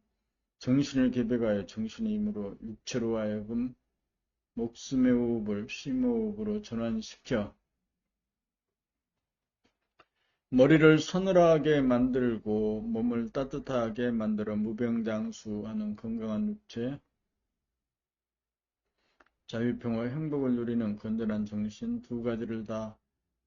정신을 계백하여 정신의 힘으로 육체로 하여금 목숨의 호흡을 심호흡으로 전환시켜 머리를 서늘하게 만들고 몸을 따뜻하게 만들어 무병장수하는 건강한 육체, 자유평화 행복을 누리는 건전한 정신 두 가지를 다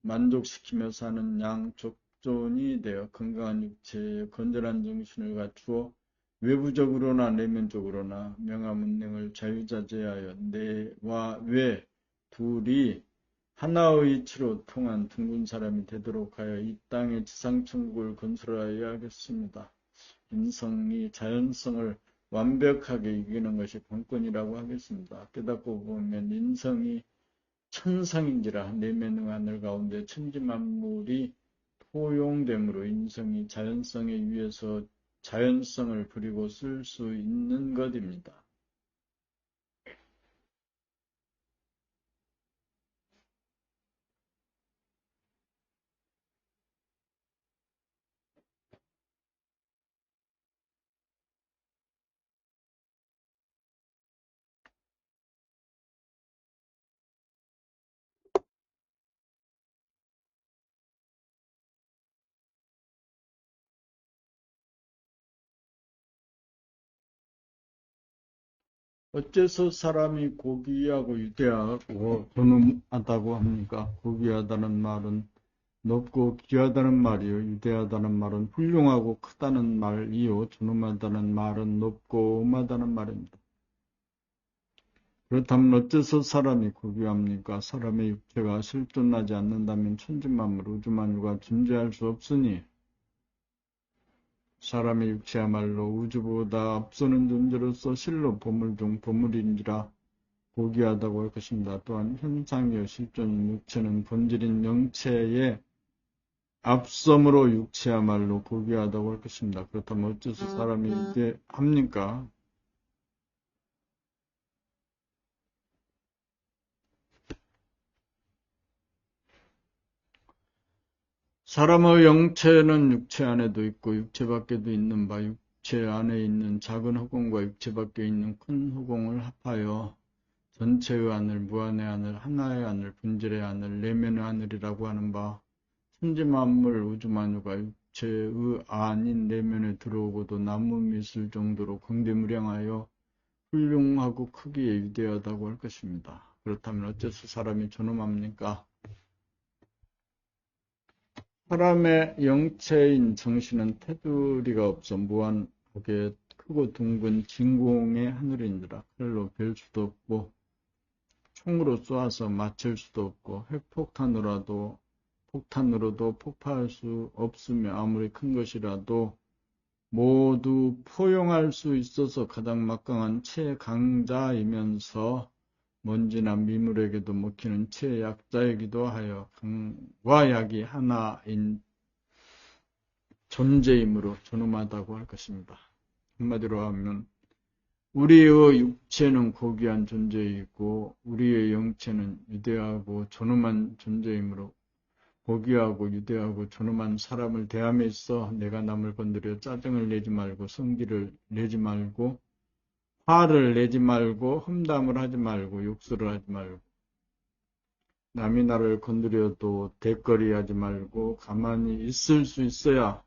만족시키며 사는 양적존이 되어 건강한 육체에 건전한 정신을 갖추어 외부적으로나 내면적으로나 명화문능을 자유자재하여 내와 외 둘이 하나의 이치로 통한 둥근 사람이 되도록 하여 이 땅의 지상천국을 건설하여야 하겠습니다. 인성이 자연성을 완벽하게 이기는 것이 본권이라고 하겠습니다. 깨닫고 보면 인성이 천성인지라 내면의 하늘 가운데 천지만물이 포용됨으로 인성이 자연성에 의해서 자연성을 부리고 쓸 수 있는 것입니다. 어째서 사람이 고귀하고 유대하고 존엄하다고 합니까? 고귀하다는 말은 높고 귀하다는 말이요. 유대하다는 말은 훌륭하고 크다는 말이요. 존엄하다는 말은 높고 엄하다는 말입니다. 그렇다면 어째서 사람이 고귀합니까? 사람의 육체가 실존하지 않는다면 천지만물 우주만유가 존재할 수 없으니 사람의 육체야말로 우주보다 앞서는 존재로서 실로 보물 중 보물인지라 고귀하다고 할 것입니다. 또한 현상이요 실존인 육체는 본질인 영체의 앞섬으로 육체야말로 고귀하다고 할 것입니다. 그렇다면 어째서 사람이 유대합니까? 사람의 영체는 육체 안에도 있고 육체 밖에도 있는 바 육체 안에 있는 작은 허공과 육체 밖에 있는 큰 허공을 합하여 전체의 하늘, 무한의 하늘, 하나의 하늘, 분질의 하늘, 내면의 하늘이라고 하는 바 천지만물 우주만유가 육체의 아닌 내면에 들어오고도 나무 밑을 정도로 광대무량하여 훌륭하고 크기에 위대하다고 할 것입니다. 그렇다면 어째서 사람이 존엄합니까? 사람의 영체인 정신은 테두리가 없어 무한하게 크고 둥근 진공의 하늘이니라. 칼로 벨 수도 없고 총으로 쏘아서 맞출 수도 없고 핵폭탄으로도 폭파할 수 없으며 아무리 큰 것이라도 모두 포용할 수 있어서 가장 막강한 최강자이면서 먼지나 미물에게도 먹히는 최약자이기도 하여 강과 약이 하나인 존재이므로 존엄하다고 할 것입니다. 한마디로 하면 우리의 육체는 고귀한 존재이고 우리의 영체는 위대하고 존엄한 존재이므로 고귀하고 위대하고 존엄한 사람을 대함에 있어 내가 남을 건드려 짜증을 내지 말고 성질을 내지 말고 화를 내지 말고 험담을 하지 말고 욕설을 하지 말고 남이 나를 건드려도 대거리하지 말고 가만히 있을 수 있어야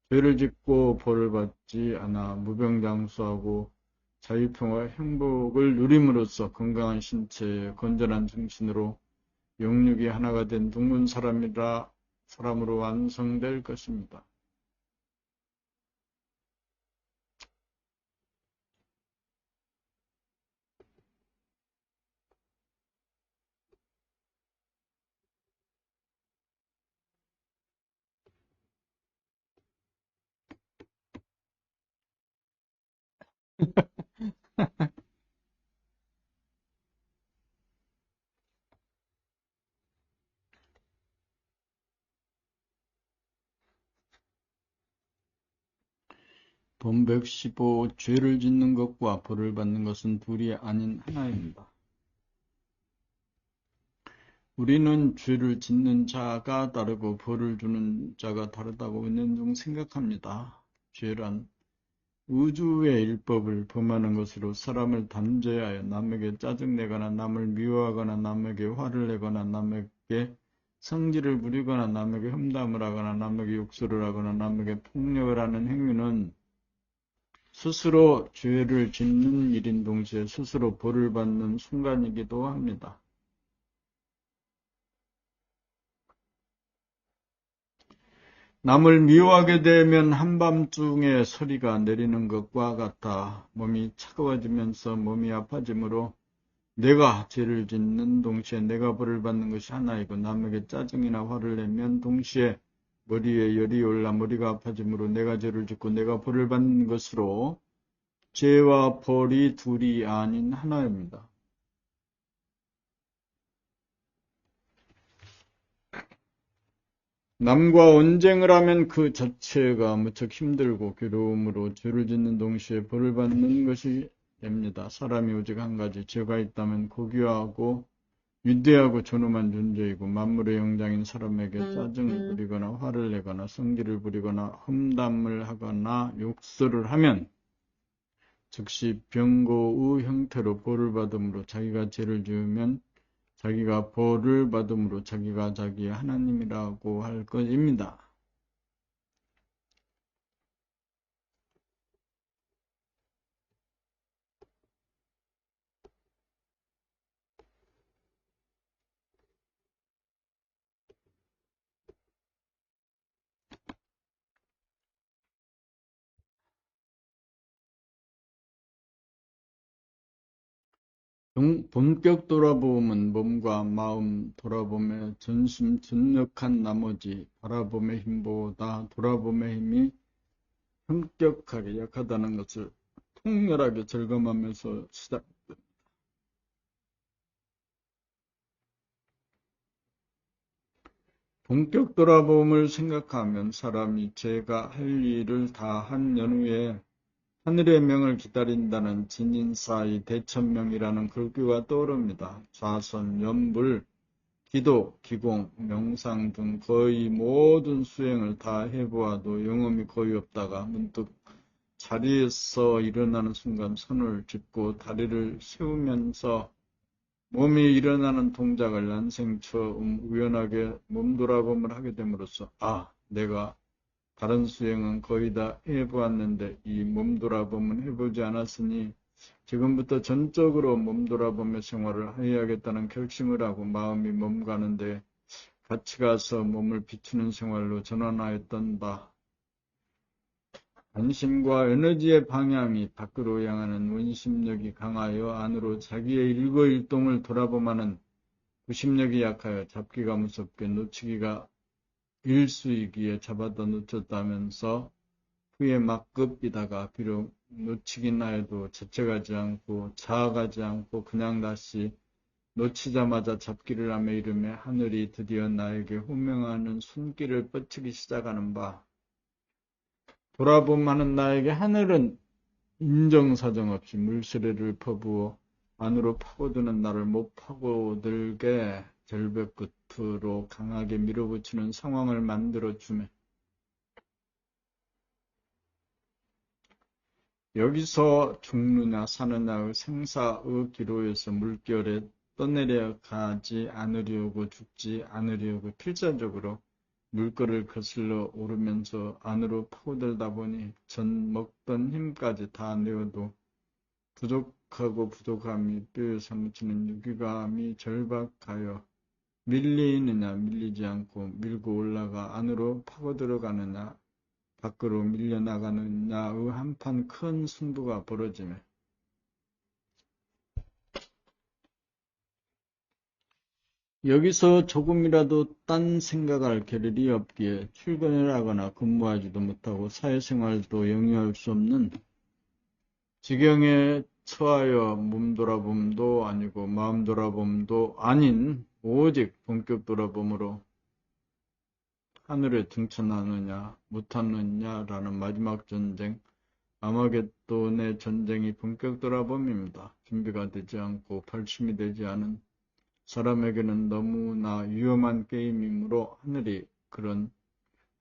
죄를 짓고 벌을 받지 않아 무병장수하고 자유평화 행복을 누림으로써 건강한 신체에 건전한 정신으로 영육이 하나가 된 둥근 사람으로 완성될 것입니다. 본 115 죄를 짓는 것과 벌을 받는 것은 둘이 아닌 하나입니다. 우리는 죄를 짓는 자가 다르고 벌을 주는 자가 다르다고 은연중 생각합니다. 죄란 우주의 일법을 범하는 것으로 사람을 단죄하여 남에게 짜증내거나 남을 미워하거나 남에게 화를 내거나 남에게 성질을 부리거나 남에게 험담을 하거나 남에게 욕설을 하거나 남에게 폭력을 하는 행위는 스스로 죄를 짓는 일인 동시에 스스로 벌을 받는 순간이기도 합니다. 남을 미워하게 되면 한밤중에 소리가 내리는 것과 같아 몸이 차가워지면서 몸이 아파지므로 내가 죄를 짓는 동시에 내가 벌을 받는 것이 하나이고 남에게 짜증이나 화를 내면 동시에 머리에 열이 올라 머리가 아파지므로 내가 죄를 짓고 내가 벌을 받는 것으로 죄와 벌이 둘이 아닌 하나입니다. 남과 언쟁을 하면 그 자체가 무척 힘들고 괴로움으로 죄를 짓는 동시에 벌을 받는 것이 됩니다. 사람이 오직 한 가지 죄가 있다면 고귀하고 위대하고 존엄한 존재이고 만물의 영장인 사람에게 짜증을 부리거나 화를 내거나 성질을 부리거나 험담을 하거나 욕설을 하면 즉시 병고의 형태로 벌을 받음으로 자기가 죄를 지으면 자기가 벌을 받음으로 자기가 자기의 하나님이라고 할 것입니다. 본격 돌아보음은 몸과 마음 돌아봄에 전심전력한 나머지 바라봄의 힘보다 돌아봄의 힘이 현격하게 약하다는 것을 통렬하게 절감하면서 시작됩니다. 본격 돌아보음을 생각하면 사람이 제가 할 일을 다 한 연후에 하늘의 명을 기다린다는 진인사의 대천명이라는 글귀가 떠오릅니다. 좌선, 연불, 기도, 기공, 명상 등 거의 모든 수행을 다 해보아도 영험이 거의 없다가 문득 자리에서 일어나는 순간 손을 짚고 다리를 세우면서 몸이 일어나는 동작을 난생 처음 우연하게 몸돌아봄을 하게 됨으로써 내가 다른 수행은 거의 다 해보았는데 이 몸돌아봄은 해보지 않았으니 지금부터 전적으로 몸 돌아보며 생활을 해야겠다는 결심을 하고 마음이 몸 가는데 같이 가서 몸을 비추는 생활로 전환하였던 바, 관심과 에너지의 방향이 밖으로 향하는 원심력이 강하여 안으로 자기의 일거일동을 돌아보마는 구심력이 약하여 잡기가 무섭게 놓치기가 일수이기에 잡아다 놓쳤다면서 후에 막급이다가 비록 놓치긴 하여도 자책하지 않고 자학하지 않고 그냥 다시 놓치자마자 잡기를 하며 이르매 하늘이 드디어 나에게 호명하는 손길을 뻗치기 시작하는 바, 돌아보마는 나에게 하늘은 인정사정 없이 물세례를 퍼부어 안으로 파고드는 나를 못 파고들게 절벽 끝으로 강하게 밀어붙이는 상황을 만들어주매, 여기서 죽느냐 사느냐의 생사의 기로에서 물결에 떠내려가지 않으려고 죽지 않으려고 필사적으로 물결을 거슬러 오르면서 안으로 파고들다 보니 전 먹던 힘까지 다 내어도 부족하고 부족함이 뼈에 사무치는 유기감이 절박하여 밀리느냐 밀리지 않고 밀고 올라가 안으로 파고들어가느냐 밖으로 밀려나가느냐의 한판 큰 승부가 벌어지며, 여기서 조금이라도 딴 생각할 겨를이 없기에 출근을 하거나 근무하지도 못하고 사회생활도 영위할 수 없는 지경에 처하여 몸 돌아봄도 아니고 마음 돌아봄도 아닌 오직 본격 돌아봄으로 하늘에 등천하느냐 못하느냐라는 마지막 전쟁, 아마겟돈의 전쟁이 본격 돌아봄입니다. 준비가 되지 않고 발심이 되지 않은 사람에게는 너무나 위험한 게임이므로 하늘이 그런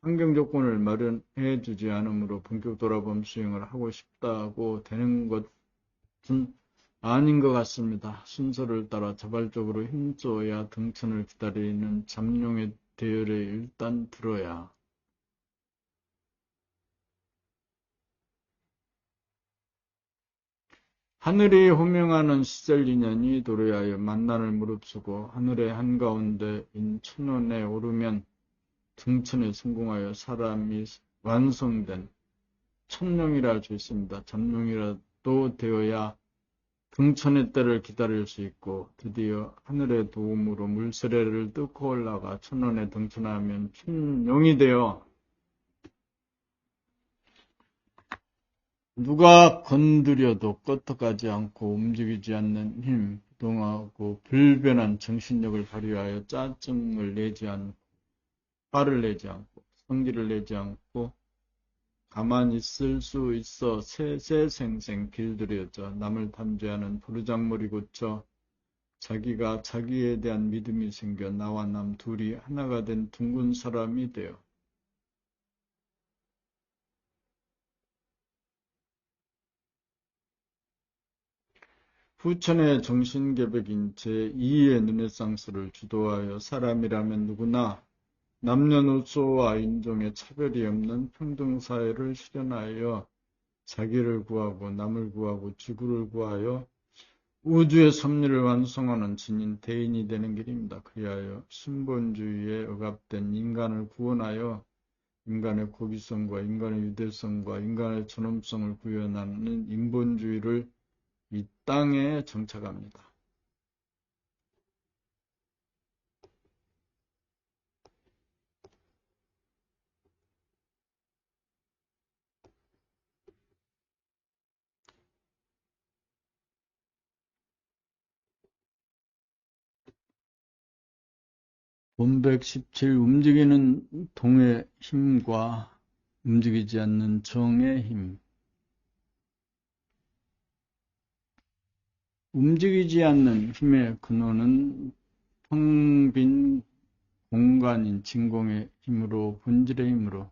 환경 조건을 마련해 주지 않으므로 본격 돌아봄 수행을 하고 싶다고 되는 것은 아닌 것 같습니다. 순서를 따라 자발적으로 힘써야 등천을 기다리는 잠룡의 대열에 일단 들어야 하늘이 호명하는 시절 인연이 도래하여 만난을 무릅쓰고 하늘의 한가운데인 천원에 오르면 등천에 성공하여 사람이 완성된 천룡이라 할 수 있습니다. 잠룡이라도 되어야 등천의 때를 기다릴 수 있고 드디어 하늘의 도움으로 물세례를 뚫고 올라가 천원에 등천하면 천룡이 되어 누가 건드려도 끄떡하지 않고 움직이지 않는 힘, 부동하고 불변한 정신력을 발휘하여 짜증을 내지 않고 화를 내지 않고 성질을 내지 않고 가만히 있을 수 있어 세세생생 길들여져 남을 탐지하는 부르장머리 고쳐 자기가 자기에 대한 믿음이 생겨 나와 남 둘이 하나가 된 둥근 사람이 되어 후천의 정신개벽인 제2의 르네상스를 주도하여 사람이라면 누구나 남녀노소와 인종의 차별이 없는 평등사회를 실현하여 자기를 구하고 남을 구하고 지구를 구하여 우주의 섭리를 완성하는 진인 대인이 되는 길입니다. 그리하여 신본주의에 억압된 인간을 구원하여 인간의 고기성과 인간의 유대성과 인간의 존엄성을 구현하는 인본주의를 이 땅에 정착합니다. 본백 17 움직이는 동의 힘과 움직이지 않는 정의 힘. 움직이지 않는 힘의 근원은 텅 빈 공간인 진공의 힘으로 본질의 힘으로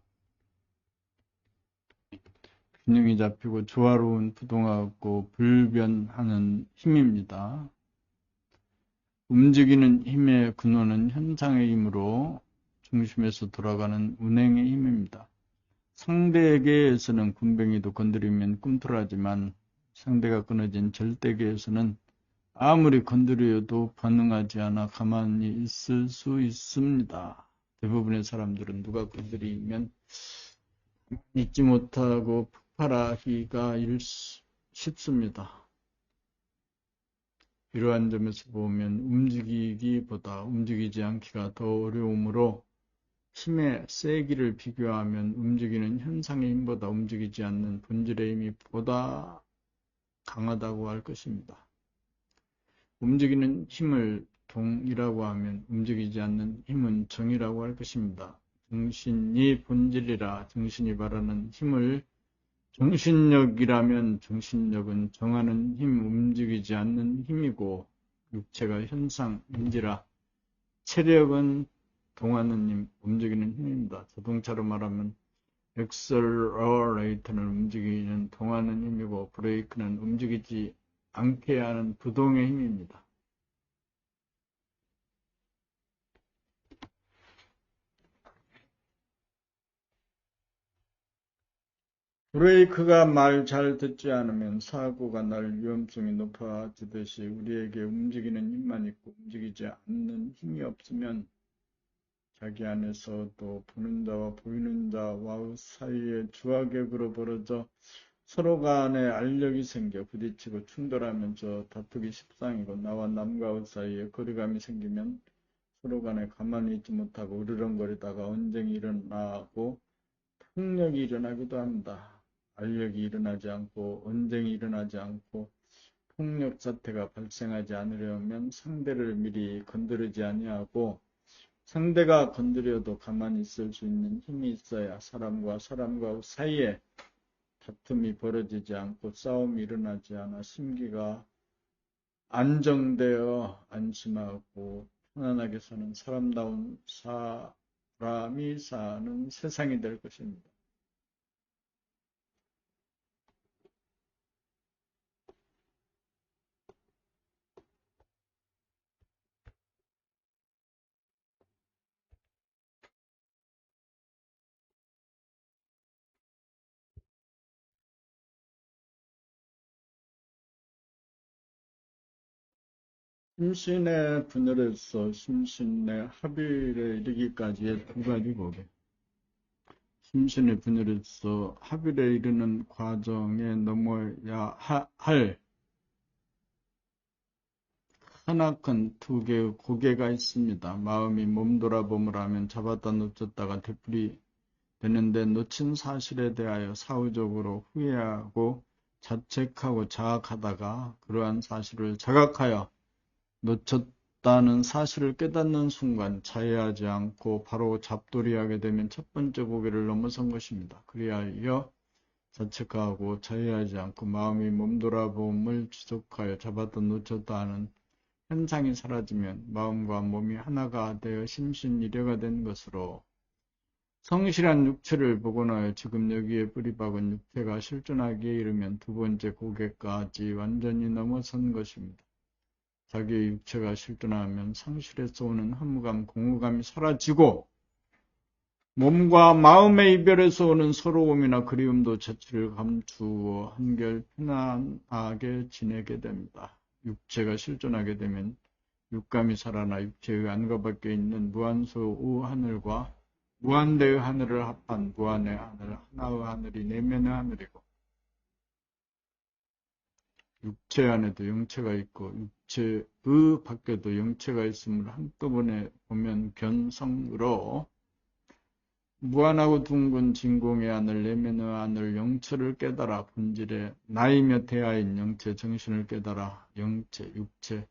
균형이 잡히고 조화로운 부동하고 불변하는 힘입니다. 움직이는 힘의 근원은 현상의 힘으로 중심에서 돌아가는 운행의 힘입니다. 상대에게서는 군뱅이도 건드리면 꿈틀하지만 상대가 끊어진 절대계에서는 아무리 건드려도 반응하지 않아 가만히 있을 수 있습니다. 대부분의 사람들은 누가 건드리면 잊지 못하고 폭발하기가 쉽습니다. 이러한 점에서 보면 움직이기보다 움직이지 않기가 더 어려우므로 힘의 세기를 비교하면 움직이는 현상의 힘보다 움직이지 않는 본질의 힘이 보다 강하다고 할 것입니다. 움직이는 힘을 동이라고 하면 움직이지 않는 힘은 정이라고 할 것입니다. 정신이 본질이라 정신이 말하는 힘을 정신력이라면 정신력은 정하는 힘, 움직이지 않는 힘이고 육체가 현상인지라 체력은 동하는 힘, 움직이는 힘입니다. 자동차로 말하면 엑셀러레이터는 움직이는 동하는 힘이고 브레이크는 움직이지 않게 하는 부동의 힘입니다. 브레이크가 말 잘 듣지 않으면 사고가 날 위험성이 높아지듯이 우리에게 움직이는 힘만 있고 움직이지 않는 힘이 없으면 자기 안에서도 보는 자와 보이는 자와 사이에 주악역으로 벌어져 서로 간에 알력이 생겨 부딪히고 충돌하면서 다투기 십상이고 나와 남과 사이에 거리감이 생기면 서로 간에 가만히 있지 못하고 으르렁거리다가 언쟁이 일어나고 폭력이 일어나기도 합니다. 알력이 일어나지 않고 언쟁이 일어나지 않고 폭력 사태가 발생하지 않으려면 상대를 미리 건드리지 아니하고 상대가 건드려도 가만히 있을 수 있는 힘이 있어야 사람과 사이에 다툼이 벌어지지 않고 싸움이 일어나지 않아 심기가 안정되어 안심하고 편안하게 사는 사람다운 사람이 사는 세상이 될 것입니다. 심신의 분열에서 심신의 합일에 이르기까지의 두 가지 고개. 심신의 분열에서 합일에 이르는 과정에 넘어야 할 하나큰 두 개의 고개가 있습니다. 마음이 몸돌아봄을 하면 잡았다 놓쳤다가 되풀이 되는데 놓친 사실에 대하여 사후적으로 후회하고 자책하고 자학하다가 그러한 사실을 자각하여 놓쳤다는 사실을 깨닫는 순간 자해하지 않고 바로 잡돌이하게 되면 첫 번째 고개를 넘어선 것입니다. 그리하여 자책하고 자해하지 않고 마음이 몸돌아봄을 지속하여 잡았다 놓쳤다 하는 현상이 사라지면 마음과 몸이 하나가 되어 심신일여가 된 것으로 성실한 육체를 복원하여 지금 여기에 뿌리박은 육체가 실존하기에 이르면 두 번째 고개까지 완전히 넘어선 것입니다. 자기의 육체가 실존하면 상실에서 오는 허무감, 공허감이 사라지고 몸과 마음의 이별에서 오는 서러움이나 그리움도 자취를 감추어 한결 편안하게 지내게 됩니다. 육체가 실존하게 되면 육감이 살아나 육체의 안과 밖에 있는 무한소의 하늘과 무한대의 하늘을 합한 무한의 하늘, 하나의 하늘이 내면의 하늘이고 육체 안에도 영체가 있고 육체의 밖에도 영체가 있음을 한꺼번에 보면 견성으로 무한하고 둥근 진공의 하늘, 내면의 하늘, 영체를 깨달아 본질의 나이며 대하인 영체, 정신을 깨달아 영체, 육체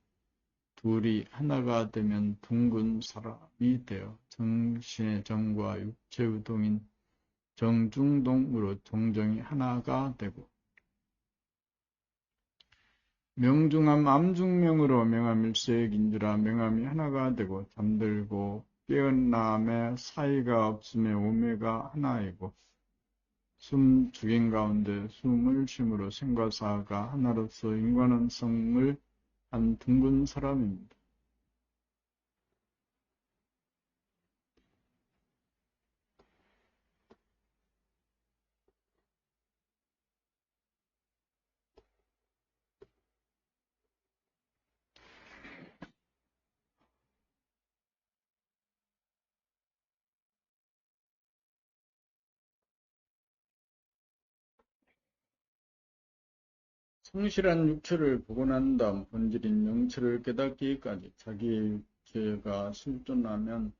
둘이 하나가 되면 둥근 사람이 되어 정신의 정과 육체의 동인 정중동으로 정정이 하나가 되고 명중함 암중명으로 명암일세액인지라 명암이 하나가 되고 잠들고 깨어남의 사이가 없음에 오매가 하나이고 숨 죽인 가운데 숨을 쉼으로 생과 사가 하나로서 인간원성을 한 둥근 사람입니다. 성실한 육체를 보고 난 다음 본질인 영체를 깨닫기까지 자기의 육체가 실존하면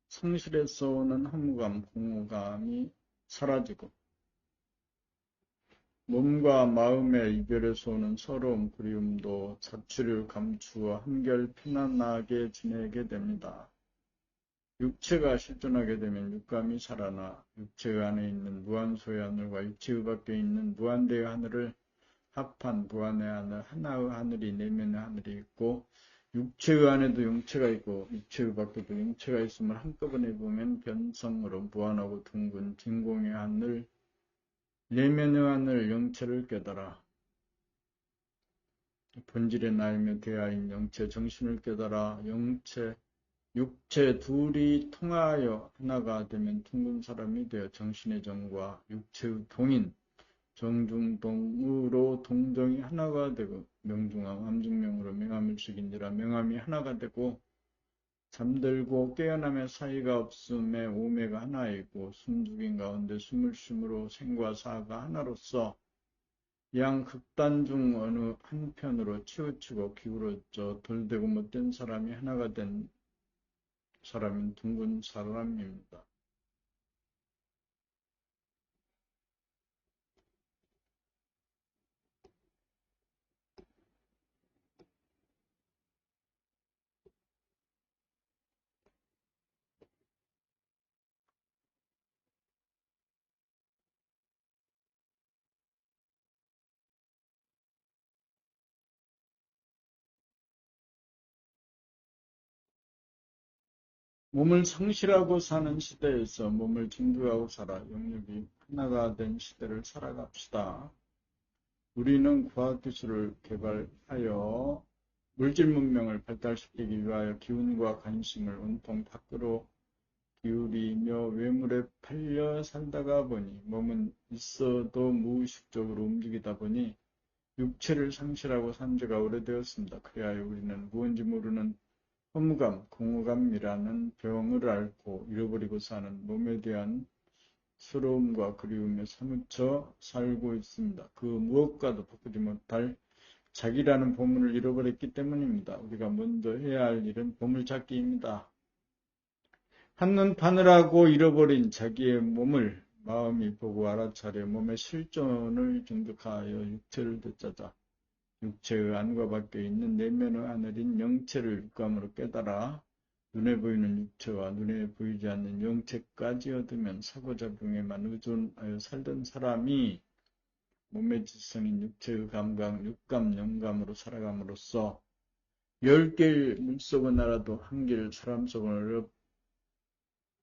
성실에서 오는 허무감, 공허감이 사라지고 몸과 마음의 이별에서 오는 서러움, 그리움도 자취를 감추어 한결 편안하게 지내게 됩니다. 육체가 실존하게 되면 육감이 살아나 육체 안에 있는 무한소의 하늘과 육체 밖에 있는 무한대의 하늘을 합한 무한의 하늘, 하나의 하늘이 내면의 하늘이 있고 육체의 안에도 영체가 있고 육체의 밖에도 영체가 있음을 한꺼번에 보면 변성으로 무한하고 둥근 진공의 하늘, 내면의 하늘, 영체를 깨달아 본질의 나이며 대하인 영체, 정신을 깨달아 영체, 육체 둘이 통하여 하나가 되면 둥근 사람이 되어 정신의 정과 육체의 동인, 정중동으로 동정이 하나가 되고 명중함, 함중명으로 명함일식인지라 명함이 하나가 되고 잠들고 깨어남의 사이가 없음에 오매가 하나이고 숨죽인 가운데 숨을 쉼으로 생과 사가 하나로서 양 극단 중 어느 한편으로 치우치고 기울어져 돌되고 못된 사람이 하나가 된 사람은 둥근 사람입니다. 몸을 성실하고 사는 시대에서 몸을 증조하고 살아 영역이 하나가 된 시대를 살아갑시다. 우리는 과학기술을 개발하여 물질 문명을 발달시키기 위하여 기운과 관심을 온통 밖으로 기울이며 외물에 팔려 살다가 보니 몸은 있어도 무의식적으로 움직이다 보니 육체를 상실하고 산 지가 오래되었습니다. 그리하여 우리는 무언지 모르는 허무감, 공허감이라는 병을 앓고 잃어버리고 사는 몸에 대한 스러움과 그리움에 사무쳐 살고 있습니다. 그 무엇과도 바꾸지 못할 자기라는 보물을 잃어버렸기 때문입니다. 우리가 먼저 해야 할 일은 보물찾기입니다. 한눈 파느라고 잃어버린 자기의 몸을 마음이 보고 알아차려 몸의 실존을 증득하여 육체를 되찾아 육체의 안과 밖에 있는 내면의 하늘인 영체를 육감으로 깨달아 눈에 보이는 육체와 눈에 보이지 않는 영체까지 얻으면 사고작용에만 의존하여 살던 사람이 몸의 지성인 육체의 감각, 육감, 영감으로 살아감으로써 10개의 물속은 알아도 한개의 사람 속은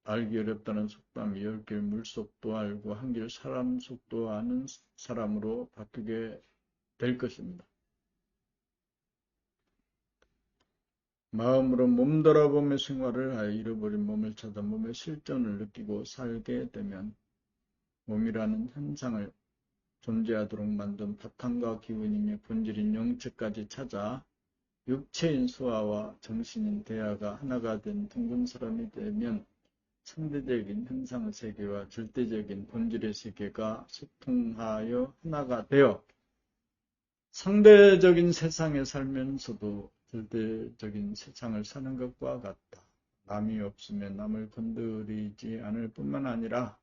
알기 어렵다는 속담이 10개의 물속도 알고 한개의 사람 속도 아는 사람으로 바뀌게 될 것입니다. 마음으로 몸돌아보며 생활을 하여 잃어버린 몸을 찾아 몸의 실존을 느끼고 살게 되면 몸이라는 현상을 존재하도록 만든 바탕과 기운이며 본질인 영체까지 찾아 육체인 수화와 정신인 대하가 하나가 된 둥근 사람이 되면 상대적인 현상의 세계와 절대적인 본질의 세계가 소통하여 하나가 되어 상대적인 세상에 살면서도 절대적인 세상을 사는 것과 같다. 남이 없으면 남을 건드리지 않을 뿐만 아니라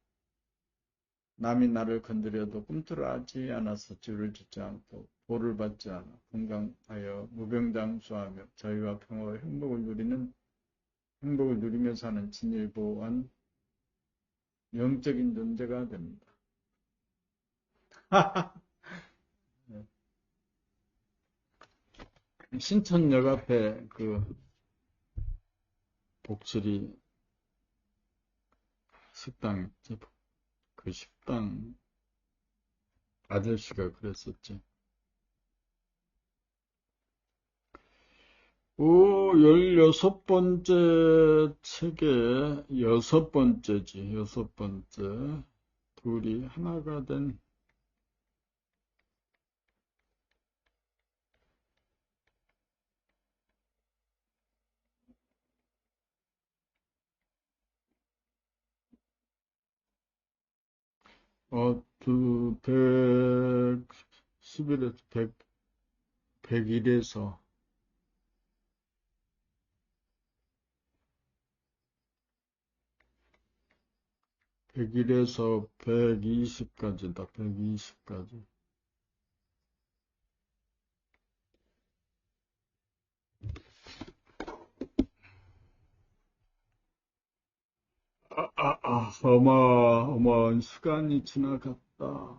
남이 나를 건드려도 꿈틀하지 않아서 죄를 짓지 않고 보를 받지 않아 건강하여 무병장수하며 자유와 평화와 행복을 누리며 사는 진일보한 영적인 존재가 됩니다. 신촌역 앞에 그 복실이 식당 있지. 그 식당 아저씨가 그랬었지. 16번째 책의 6번째지. 6번째. 둘이 하나가 된 두 11에서 101에서 101에서 120까지다. 120까지. 어마어마한 시간이 지나갔다.